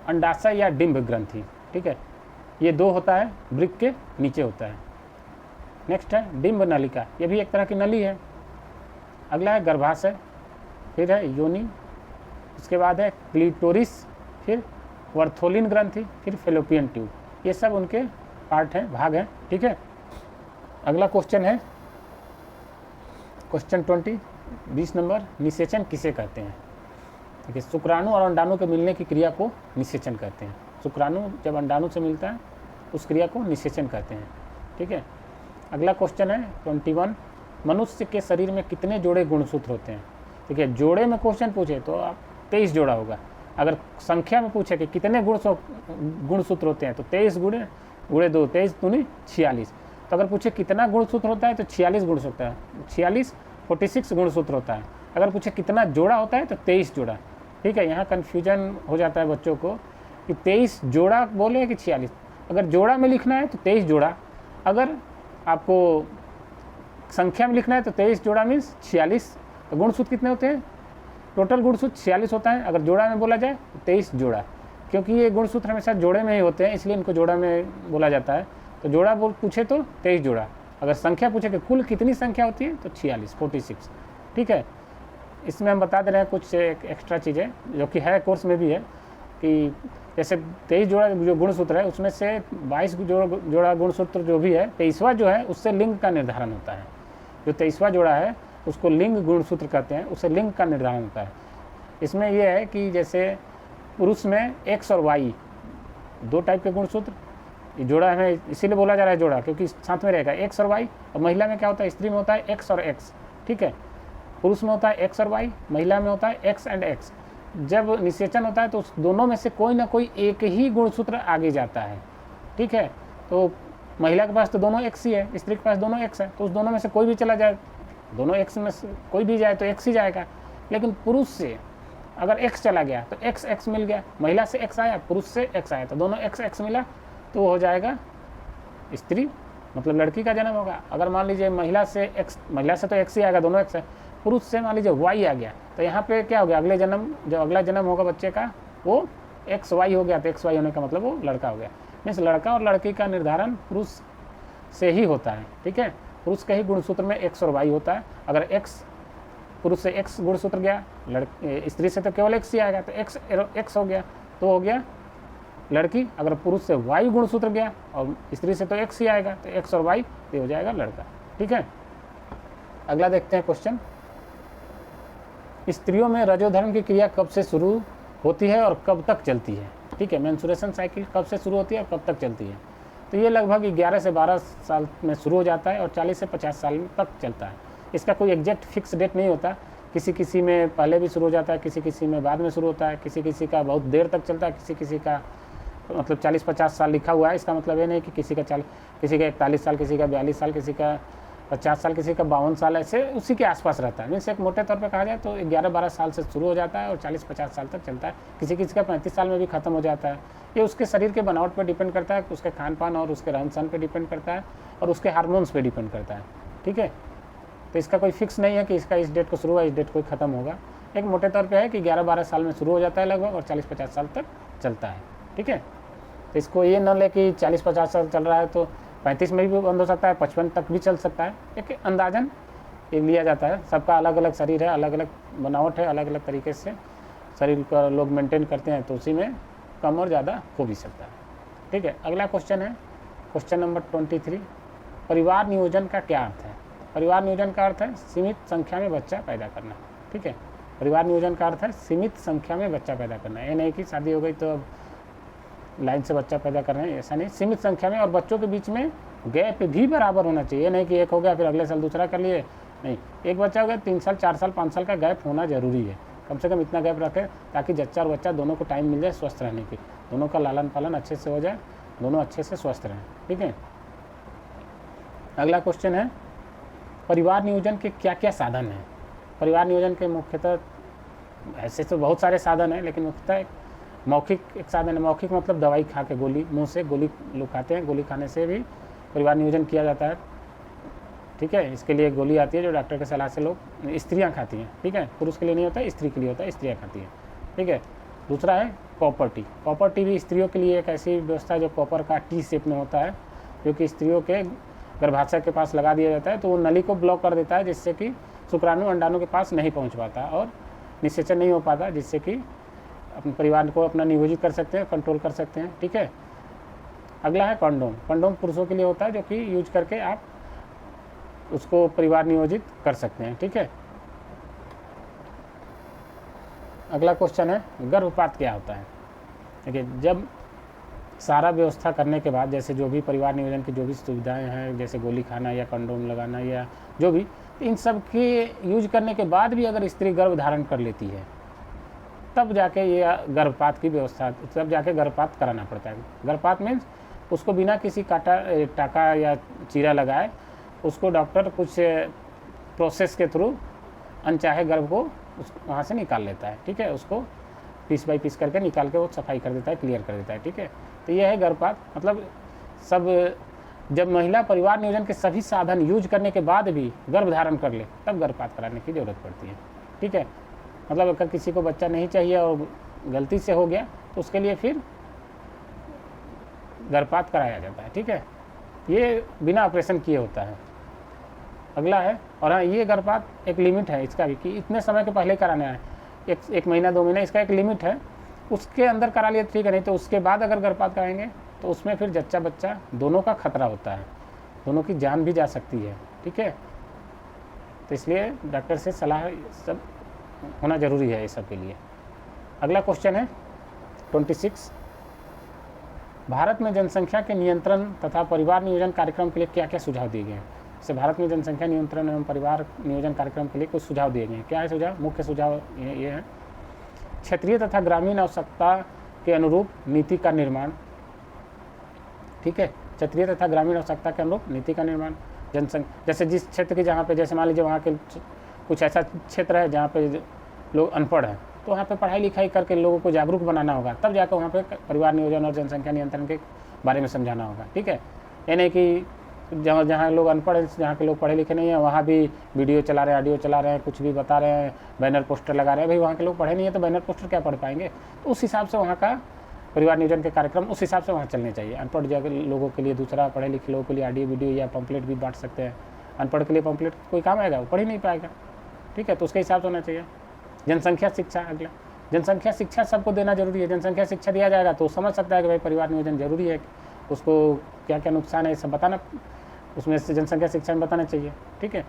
अंडाशय या डिंब ग्रंथि। ठीक है, ये 2 होता है, वृक्क के नीचे होता है। नेक्स्ट है डिंब नलिका, ये भी एक तरह की नली है। अगला है गर्भाशय, फिर है योनि, उसके बाद है क्लीटोरिस, फिर वर्थोलिन ग्रंथि, फिर फेलोपियन ट्यूब। ये सब उनके पार्ट हैं, भाग हैं। ठीक है, अगला क्वेश्चन है क्वेश्चन 20 नंबर, निषेचन किसे कहते हैं। ठीक है, शुक्राणु और अंडाणु के मिलने की क्रिया को निषेचन कहते हैं। शुक्राणु जब अंडाणु से मिलता है उस क्रिया को निषेचन कहते हैं। ठीक है, अगला क्वेश्चन है 21, मनुष्य के शरीर में कितने जोड़े गुणसूत्र होते हैं। ठीक है, जोड़े में क्वेश्चन पूछे तो आप 23 जोड़ा होगा। अगर संख्या में पूछे कि कितने गुणसूत्र होते हैं तो 23 गुणे 2, 23 दूनी 46। तो अगर पूछे कितना गुणसूत्र होता है तो 46 गुणसूत्र है, 46 गुणसूत्र होता है। अगर पूछे कितना जोड़ा होता है तो 23 जोड़ा। ठीक है, यहाँ कन्फ्यूजन हो जाता है बच्चों को कि 23 जोड़ा बोले कि 46। अगर जोड़ा में लिखना है तो 23 जोड़ा, अगर आपको संख्या में लिखना है तो 23 जोड़ा मीन्स 46। तो गुणसूत्र कितने होते हैं, टोटल गुणसूत्र 46 होता है। अगर जोड़ा में बोला जाए तो 23 जोड़ा, क्योंकि ये गुणसूत्र हमेशा जोड़े में ही होते हैं इसलिए इनको जोड़ा में बोला जाता है। तो जोड़ा पूछे तो 23 जोड़ा, अगर संख्या पूछे कि कुल कितनी संख्या होती है तो 46। ठीक है, इसमें हम बता दे रहे हैं कुछ एक्स्ट्रा चीज़ें जो कि है कोर्स में भी है, कि जैसे 23 जोड़ा जो गुणसूत्र है उसमें से 22 जोड़ा गुणसूत्र जो भी है, 23वां जो है उससे लिंग का निर्धारण होता है। जो 23वां जोड़ा है उसको लिंग गुणसूत्र कहते हैं, उससे लिंग का निर्धारण होता है। इसमें यह है कि जैसे पुरुष में एक्स और वाई 2 टाइप के गुणसूत्र, ये जोड़ा हमें इसीलिए बोला जा रहा है जोड़ा क्योंकि साथ में रहेगा एक्स और वाई। और महिला में क्या होता है, स्त्री में होता है एक्स और एक्स। ठीक है, पुरुष में होता है एक्स और वाई, महिला में होता है एक्स एंड एक्स। जब निषेचन होता है तो उस दोनों में से कोई ना कोई एक ही गुणसूत्र आगे जाता है। ठीक है, तो महिला के पास तो दोनों एक्स ही है, स्त्री के पास दोनों एक्स है, तो उस दोनों में से कोई भी चला जाए, दोनों एक्स में से कोई भी जाए तो एक्स ही जाएगा। लेकिन पुरुष से अगर एक्स चला गया तो एक्स मिल गया, महिला से एक्स आया, पुरुष से एक्स आया, तो दोनों एक्स मिला तो वो हो जाएगा स्त्री, मतलब लड़की का जन्म होगा। अगर मान लीजिए महिला से तो एक्स ही आएगा, दोनों एक्स है। पुरुष से मान लीजिए वाई आ गया तो यहाँ पे क्या हो गया, अगला जन्म होगा बच्चे का वो एक्स वाई हो गया, तो एक्स वाई होने का मतलब वो लड़का हो गया। मीन्स लड़का और लड़की का निर्धारण पुरुष से ही होता है। ठीक है, पुरुष के ही गुणसूत्र में एक्स और वाई होता है। अगर एक्स पुरुष से एक्स गुणसूत्र गया, स्त्री से तो केवल एक्स ही आएगा, तो एक्स हो गया तो हो गया लड़की, अगर पुरुष से वाई गुणसूत्र गया और स्त्री से तो एक्स ही आएगा, तो एक्स और वाई ये हो जाएगा लड़का। ठीक है, अगला देखते हैं क्वेश्चन। स्त्रियों में रजोधर्म की क्रिया कब से शुरू होती है और कब तक चलती है? ठीक है, मेंस्ट्रुएशन साइकिल कब से शुरू होती है और कब तक चलती है? तो ये लगभग 11 से 12 साल में शुरू हो जाता है और 40 से 50 साल तक चलता है। इसका कोई एग्जैक्ट फिक्स डेट नहीं होता, किसी किसी में पहले भी शुरू हो जाता है, किसी किसी में बाद में शुरू होता है, किसी किसी का बहुत देर तक चलता है, किसी किसी का मतलब 40-50 साल लिखा हुआ है। इसका मतलब ये नहीं कि किसी का 41 साल, किसी का 42 साल, किसी का 50 साल, किसी का 52 साल, ऐसे उसी के आसपास रहता है। मीन्स एक मोटे तौर पे कहा जाए तो 11-12 साल से शुरू हो जाता है और 40-50 साल तक चलता है। किसी किसी का 35 साल में भी ख़त्म हो जाता है। ये उसके शरीर के बनावट पर डिपेंड करता है, उसके खान पान और उसके रहन सहन पर डिपेंड करता है और उसके हार्मोन्स पे डिपेंड करता है। ठीक है, तो इसका कोई फिक्स नहीं है कि इसका इस डेट को शुरू हुआ, इस डेट को ख़त्म होगा। एक मोटे तौर पे है कि 11-12 साल में शुरू हो जाता है लगभग और 40-50 साल तक चलता है। ठीक है, तो इसको ये न ले कि 40-50 साल चल रहा है तो 35 में भी बंद हो सकता है, 55 तक भी चल सकता है। एक अंदाजन ये लिया जाता है। सबका अलग अलग शरीर है, अलग अलग बनावट है, अलग अलग तरीके से शरीर का लोग मेंटेन करते हैं, तो उसी में कम और ज़्यादा हो भी सकता है। ठीक है, अगला क्वेश्चन है क्वेश्चन नंबर 23। परिवार नियोजन का क्या अर्थ है? परिवार नियोजन का अर्थ है सीमित संख्या में बच्चा पैदा करना। ठीक है, परिवार नियोजन का अर्थ है सीमित संख्या में बच्चा पैदा करना। ये नहीं कि शादी हो गई तो अब लाइन से बच्चा पैदा कर रहे हैं, ऐसा नहीं। सीमित संख्या में और बच्चों के बीच में गैप भी बराबर होना चाहिए। नहीं कि एक हो गया फिर अगले साल दूसरा कर लिए, नहीं। एक बच्चा हो गया 3 साल 4 साल 5 साल का गैप होना जरूरी है। कम से कम इतना गैप रखें ताकि जच्चा और बच्चा दोनों को टाइम मिल जाए स्वस्थ रहने की, दोनों का लालन पालन अच्छे से हो जाए, दोनों अच्छे से स्वस्थ रहें। ठीक है, अगला क्वेश्चन है परिवार नियोजन के क्या क्या साधन हैं? परिवार नियोजन के मुख्यतः ऐसे तो बहुत सारे साधन हैं, लेकिन मुख्यतः एक मौखिक एक साधन है। मौखिक मतलब दवाई खा के, गोली, मुंह से गोली लोग खाते हैं, गोली खाने से भी परिवार नियोजन किया जाता है। ठीक है, इसके लिए गोली आती है जो डॉक्टर के सलाह से लोग स्त्रियां खाती हैं। ठीक है, पुरुष के लिए नहीं होता, स्त्री के लिए होता है, स्त्रियां खाती हैं। ठीक है, दूसरा है कॉपर टी। कॉपर टी भी स्त्रियों के लिए एक ऐसी व्यवस्था है जो कॉपर का टी शेप में होता है, जो कि स्त्रियों के गर्भाशय के पास लगा दिया जाता है, तो वो नली को ब्लॉक कर देता है, जिससे कि शुक्राणु अंडाणु के पास नहीं पहुँच पाता और निषेचन नहीं हो पाता, जिससे कि अपने परिवार को अपना नियोजित कर सकते हैं, कंट्रोल कर सकते हैं। ठीक है, अगला है कंडोम। कंडोम पुरुषों के लिए होता है, जो कि यूज करके आप उसको परिवार नियोजित कर सकते हैं। ठीक है, अगला क्वेश्चन है गर्भपात क्या होता है? देखिए, जब सारा व्यवस्था करने के बाद, जैसे जो भी परिवार नियोजन की जो भी सुविधाएं हैं, जैसे गोली खाना या कंडोम लगाना या जो भी, इन सब के यूज करने के बाद भी अगर स्त्री गर्भ धारण कर लेती है, तब जाके ये गर्भपात की व्यवस्था, तब जाके गर्भपात कराना पड़ता है। गर्भपात मीन्स उसको बिना किसी टाका या चीरा लगाए उसको डॉक्टर कुछ प्रोसेस के थ्रू अनचाहे गर्भ को वहाँ से निकाल लेता है। ठीक है, उसको पीस बाई पीस करके निकाल के वो सफाई कर देता है, क्लियर कर देता है। ठीक है, तो ये है गर्भपात। मतलब सब जब महिला परिवार नियोजन के सभी साधन यूज करने के बाद भी गर्भ धारण कर ले, तब गर्भपात कराने की ज़रूरत पड़ती है। ठीक है, मतलब अगर किसी को बच्चा नहीं चाहिए और गलती से हो गया तो उसके लिए फिर गर्भपात कराया जाता है। ठीक है, ये बिना ऑपरेशन किए होता है। अगला है, और हाँ, ये गर्भपात एक लिमिट है इसका भी कि इतने समय के पहले कराना है, एक महीना 2 महीना, इसका एक लिमिट है। उसके अंदर करा लिया ठीक है, नहीं तो उसके बाद अगर गर्भपात कराएंगे तो उसमें फिर जच्चा बच्चा दोनों का खतरा होता है, दोनों की जान भी जा सकती है। ठीक है, तो इसलिए डॉक्टर से सलाह सब होना जरूरी है ये सब के लिए। अगला क्वेश्चन है 26। भारत में जनसंख्या के नियंत्रण तथा परिवार नियोजन कार्यक्रम के लिए क्या क्या सुझाव दिए गए हैं? जैसे भारत में जनसंख्या नियंत्रण एवं परिवार नियोजन कार्यक्रम के लिए कुछ सुझाव दिए गए हैं। क्या है सुझाव? मुख्य सुझाव ये है, क्षेत्रीय तथा ग्रामीण आवश्यकता के अनुरूप नीति का निर्माण। ठीक है, क्षेत्रीय तथा ग्रामीण आवश्यकता के अनुरूप नीति का निर्माण। जनसंख्या जैसे जिस क्षेत्र की, जहाँ पे जैसे मान लीजिए वहाँ के कुछ ऐसा क्षेत्र है जहाँ पे लोग अनपढ़ हैं, तो वहाँ पे पढ़ाई लिखाई करके लोगों को जागरूक बनाना होगा, तब जाकर वहाँ पे परिवार नियोजन और जनसंख्या नियंत्रण के बारे में समझाना होगा। ठीक है, ये नहीं कि जहाँ लोग अनपढ़ हैं, जहाँ के लोग पढ़े लिखे नहीं हैं, वहाँ भी वीडियो चला रहे हैं, ऑडियो चला रहे हैं, कुछ भी बता रहे हैं, बैनर पोस्टर लगा रहे हैं। भाई वहाँ के लोग पढ़े नहीं है तो बैनर पोस्टर क्या पढ़ पाएंगे? तो उस हिसाब से वहाँ का परिवार नियोजन के कार्यक्रम उस हिसाब से वहाँ चलने चाहिए। अनपढ़ लोगों के लिए दूसरा, पढ़े लिखे लोगों के लिए ऑडियो वीडियो या पम्पलेट भी बांट सकते हैं। अनपढ़ के लिए पम्पलेट कोई काम आएगा? वो पढ़ ही नहीं पाएगा। ठीक है, तो उसके हिसाब से होना चाहिए। जनसंख्या शिक्षा, अगला जनसंख्या शिक्षा सबको देना जरूरी है। जनसंख्या शिक्षा दिया जाएगा तो समझ सकता है कि भाई परिवार नियोजन जरूरी है, उसको क्या क्या नुकसान है ये सब बताना, उसमें से जनसंख्या शिक्षा में बताना चाहिए। ठीक है,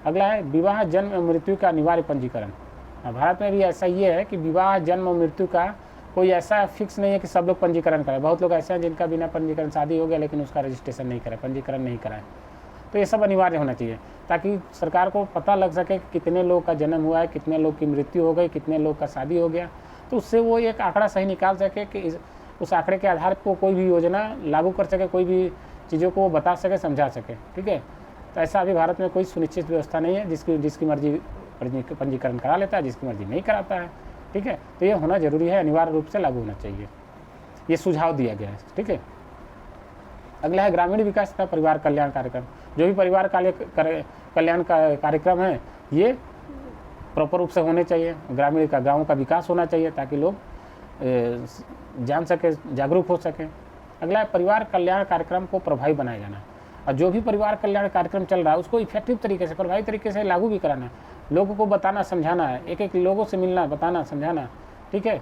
अगला है विवाह जन्म और मृत्यु का अनिवार्य पंजीकरण। भारत में भी ऐसा ये है कि विवाह जन्म और मृत्यु का कोई ऐसा फिक्स नहीं है कि सब लोग पंजीकरण करें। बहुत लोग ऐसे हैं जिनका बिना पंजीकरण शादी हो गया लेकिन उसका रजिस्ट्रेशन नहीं करा, पंजीकरण नहीं कराए। तो ये सब अनिवार्य होना चाहिए ताकि सरकार को पता लग सके कि कितने लोग का जन्म हुआ है, कितने लोग की मृत्यु हो गई, कितने लोग का शादी हो गया। तो उससे वो एक आंकड़ा सही निकाल सके कि उस आंकड़े के आधार पर कोई भी योजना लागू कर सके, कोई भी चीज़ों को बता सके, समझा सके। ठीक है, तो ऐसा अभी भारत में कोई सुनिश्चित व्यवस्था नहीं है। जिसकी मर्जी पंजीकरण करा लेता है, जिसकी मर्जी नहीं कराता है। ठीक है, तो ये होना जरूरी है, अनिवार्य रूप से लागू होना चाहिए, ये सुझाव दिया गया है। ठीक है, अगला है ग्रामीण विकास तथा परिवार कल्याण कार्यक्रम। जो भी परिवार कल्याण का कार्यक्रम है ये प्रॉपर रूप से होने चाहिए। ग्रामीण का गाँव का विकास होना चाहिए ताकि लोग जान सके, जागरूक हो सकें। अगला है परिवार कल्याण कार्यक्रम को प्रभावी बनाया जाना। और जो भी परिवार कल्याण कार्यक्रम चल रहा है उसको इफेक्टिव तरीके से, प्रभावी तरीके से लागू भी कराना है, लोगों को बताना समझाना है, एक एक लोगों से मिलना, बताना समझाना। ठीक है,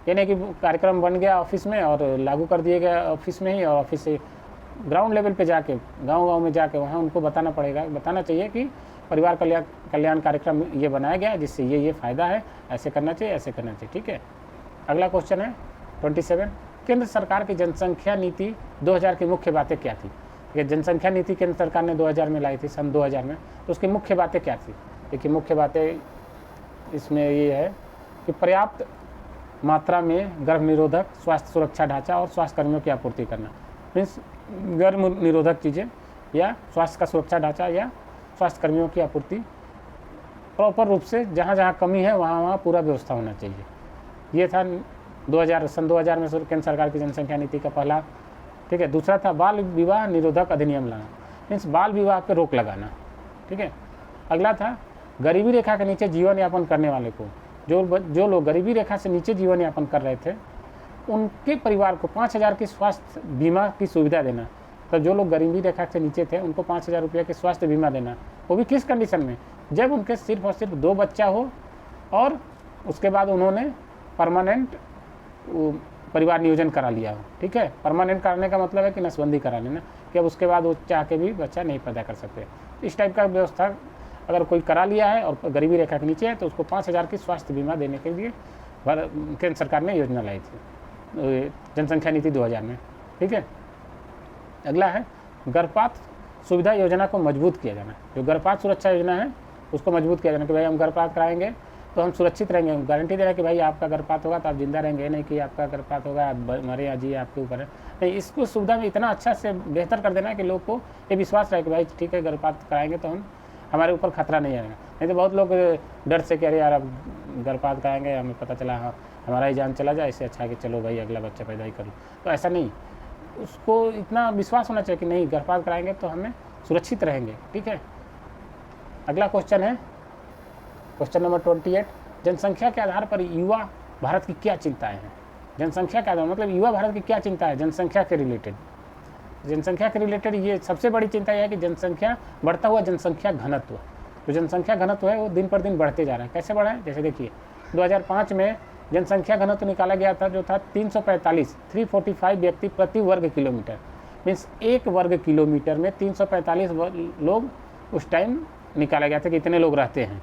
ये नहीं कि कार्यक्रम बन गया ऑफिस में और लागू कर दिए गया ऑफिस में ही, और ऑफिस से ग्राउंड लेवल पे जाके गांव-गांव में जाके वहाँ उनको बताना पड़ेगा, बताना चाहिए कि परिवार कल्याण कार्यक्रम ये बनाया गया है जिससे ये फ़ायदा है, ऐसे करना चाहिए, ऐसे करना चाहिए। ठीक है, अगला क्वेश्चन है 27, केंद्र सरकार की जनसंख्या नीति 2000 की मुख्य बातें क्या थी। ये जनसंख्या नीति केंद्र सरकार ने 2000 में लाई थी, सन 2000 में, तो उसकी मुख्य बातें क्या थी। देखिए मुख्य बातें इसमें ये है कि पर्याप्त मात्रा में गर्भ निरोधक, स्वास्थ्य सुरक्षा ढांचा और स्वास्थ्य कर्मियों की आपूर्ति करना। मीन्स गर्भ निरोधक चीज़ें या स्वास्थ्य का सुरक्षा ढांचा या स्वास्थ्य कर्मियों की आपूर्ति प्रॉपर रूप से, जहाँ जहाँ कमी है वहाँ पूरा व्यवस्था होना चाहिए। ये था सन 2000 में केंद्र सरकार की जनसंख्या नीति का पहला। ठीक है, दूसरा था बाल विवाह निरोधक अधिनियम लाना, मीन्स बाल विवाह पे रोक लगाना। ठीक है, अगला था गरीबी रेखा के नीचे जीवन यापन करने वाले को, जो लोग गरीबी रेखा से नीचे जीवन यापन कर रहे थे उनके परिवार को 5000 की स्वास्थ्य बीमा की सुविधा देना। तो जो लोग गरीबी रेखा से नीचे थे उनको 5000 रुपये की स्वास्थ्य बीमा देना, वो भी किस कंडीशन में, जब उनके सिर्फ और सिर्फ 2 बच्चा हो और उसके बाद उन्होंने परमानेंट परिवार नियोजन करा लिया हो। ठीक है, परमानेंट कराने का मतलब है कि नसबंदी करा लेना, कि अब उसके बाद वो चाह के भी बच्चा नहीं पैदा कर सकते। इस टाइप का व्यवस्था अगर कोई करा लिया है और गरीबी रेखा के नीचे है तो उसको 5000 की स्वास्थ्य बीमा देने के लिए केंद्र सरकार ने योजना लाई थी जनसंख्या नीति 2000 में। ठीक है, अगला है गर्भपात सुविधा योजना को मजबूत किया जाना। जो गर्भपात सुरक्षा योजना है उसको मजबूत किया जाना कि भाई हम गर्भपात कराएंगे तो हम सुरक्षित रहेंगे, हम गारंटी दे रहे हैं कि भाई आपका गर्भपात होगा तो आप जिंदा रहेंगे, नहीं कि आपका गर्भपात होगा आप मरे या जी आपके ऊपर है। नहीं, इसको सुविधा में इतना अच्छा से बेहतर कर देना है कि लोग को ये विश्वास रहे कि भाई ठीक है गर्भपात कराएंगे तो हमारे ऊपर खतरा नहीं आएगा। नहीं तो बहुत लोग डर से कह रहे यार अब गर्भपात कराएंगे हमें पता चला हाँ हमारा ही जान चला जाए, इससे अच्छा है कि चलो भाई अगला बच्चा पैदा ही करो। तो ऐसा नहीं, उसको इतना विश्वास होना चाहिए कि नहीं गर्भपात कराएंगे तो हमें सुरक्षित रहेंगे। ठीक है, अगला क्वेश्चन है क्वेश्चन नंबर 28, जनसंख्या के आधार पर युवा भारत की क्या चिंताएं हैं। जनसंख्या के आधार मतलब युवा भारत की क्या चिंता है जनसंख्या के रिलेटेड। जनसंख्या के रिलेटेड ये सबसे बड़ी चिंता यह है कि जनसंख्या बढ़ता हुआ जनसंख्या घनत्व, जो जनसंख्या घनत्व है वो दिन पर दिन बढ़ते जा रहा है। कैसे बढ़ा है, जैसे देखिए 2005 में जनसंख्या घनत्व निकाला गया था जो था 345 व्यक्ति प्रति वर्ग किलोमीटर। मीन्स एक वर्ग किलोमीटर में 345 लोग उस टाइम निकाला गया था कि इतने लोग रहते हैं।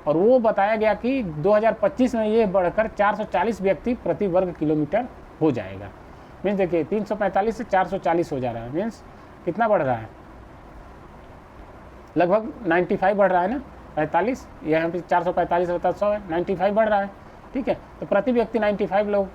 और वो बताया गया कि 2025 में ये बढ़कर 440 व्यक्ति प्रति वर्ग किलोमीटर हो जाएगा। मीन्स देखिए 345 से 440 हो जा रहा है, मीन्स कितना बढ़ रहा है, लगभग 95 बढ़ रहा है ना, 45 यहाँ पे 445 होता 100 है, 95 बढ़ रहा है। ठीक है, तो प्रति व्यक्ति 95 लोग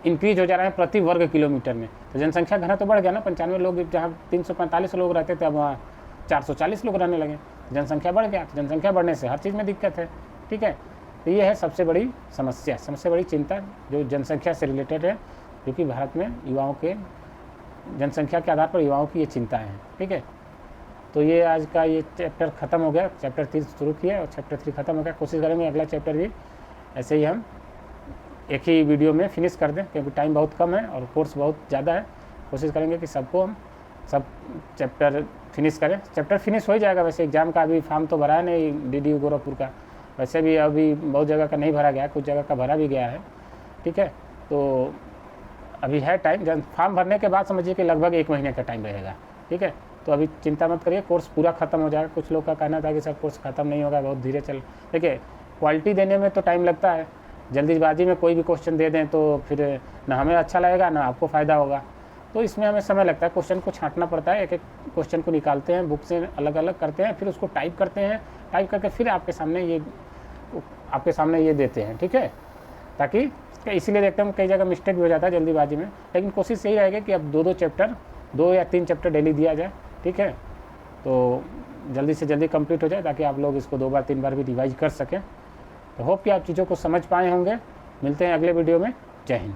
इंक्रीज हो जा रहे हैं प्रति वर्ग किलोमीटर में। तो जनसंख्या घनत्व तो बढ़ गया ना, 95 लोग जहाँ 345 लोग रहते थे अब वहाँ 440 लोग रहने लगे, जनसंख्या बढ़ गया। तो जनसंख्या बढ़ने से हर चीज़ में दिक्कत है। ठीक है, तो ये है सबसे बड़ी समस्या, सबसे बड़ी चिंता जो जनसंख्या से रिलेटेड है, क्योंकि भारत में युवाओं के जनसंख्या के आधार पर युवाओं की ये चिंताएँ हैं। ठीक है, तो ये आज का ये चैप्टर ख़त्म हो गया, चैप्टर 3 शुरू किया और चैप्टर 3 ख़त्म हो गया। कोशिश करेंगे अगला चैप्टर भी ऐसे ही हम एक ही वीडियो में फिनिश कर दें, क्योंकि टाइम बहुत कम है और कोर्स बहुत ज़्यादा है। कोशिश करेंगे कि सबको हम सब चैप्टर फिनिश करें। चैप्टर फिनिश हो ही जाएगा, वैसे एग्ज़ाम का अभी फॉर्म तो भरा है नहीं DDU गोरखपुर का, वैसे भी अभी बहुत जगह का नहीं भरा गया, कुछ जगह का भरा भी गया है, ठीक है। तो अभी है टाइम, जब फॉर्म भरने के बाद समझिए कि लगभग 1 महीने का टाइम रहेगा, ठीक है। तो अभी चिंता मत करिए, कोर्स पूरा ख़त्म हो जाएगा। कुछ लोग का कहना था कि सर कोर्स ख़त्म नहीं होगा, बहुत धीरे चल, देखिए क्वालिटी देने में तो टाइम लगता है। जल्दीबाजी में कोई भी क्वेश्चन दे दें तो फिर ना हमें अच्छा लगेगा ना आपको फ़ायदा होगा। तो इसमें हमें समय लगता है, क्वेश्चन को छांटना पड़ता है, एक एक क्वेश्चन को निकालते हैं, बुक से अलग अलग करते हैं, फिर उसको टाइप करते हैं, टाइप करके फिर आपके सामने ये देते हैं, ठीक है। ताकि इसीलिए देखते हैं कई जगह मिस्टेक भी हो जाता है जल्दीबाजी में, लेकिन कोशिश यही रहेगी कि अब 2 चैप्टर 2 या 3 चैप्टर डेली दिया जाए, ठीक है। तो जल्दी से जल्दी कंप्लीट हो जाए ताकि आप लोग इसको 2 बार 3 बार भी रिवाइज कर सकें। तो होप कि आप चीज़ों को समझ पाए होंगे। मिलते हैं अगले वीडियो में। जय हिंद।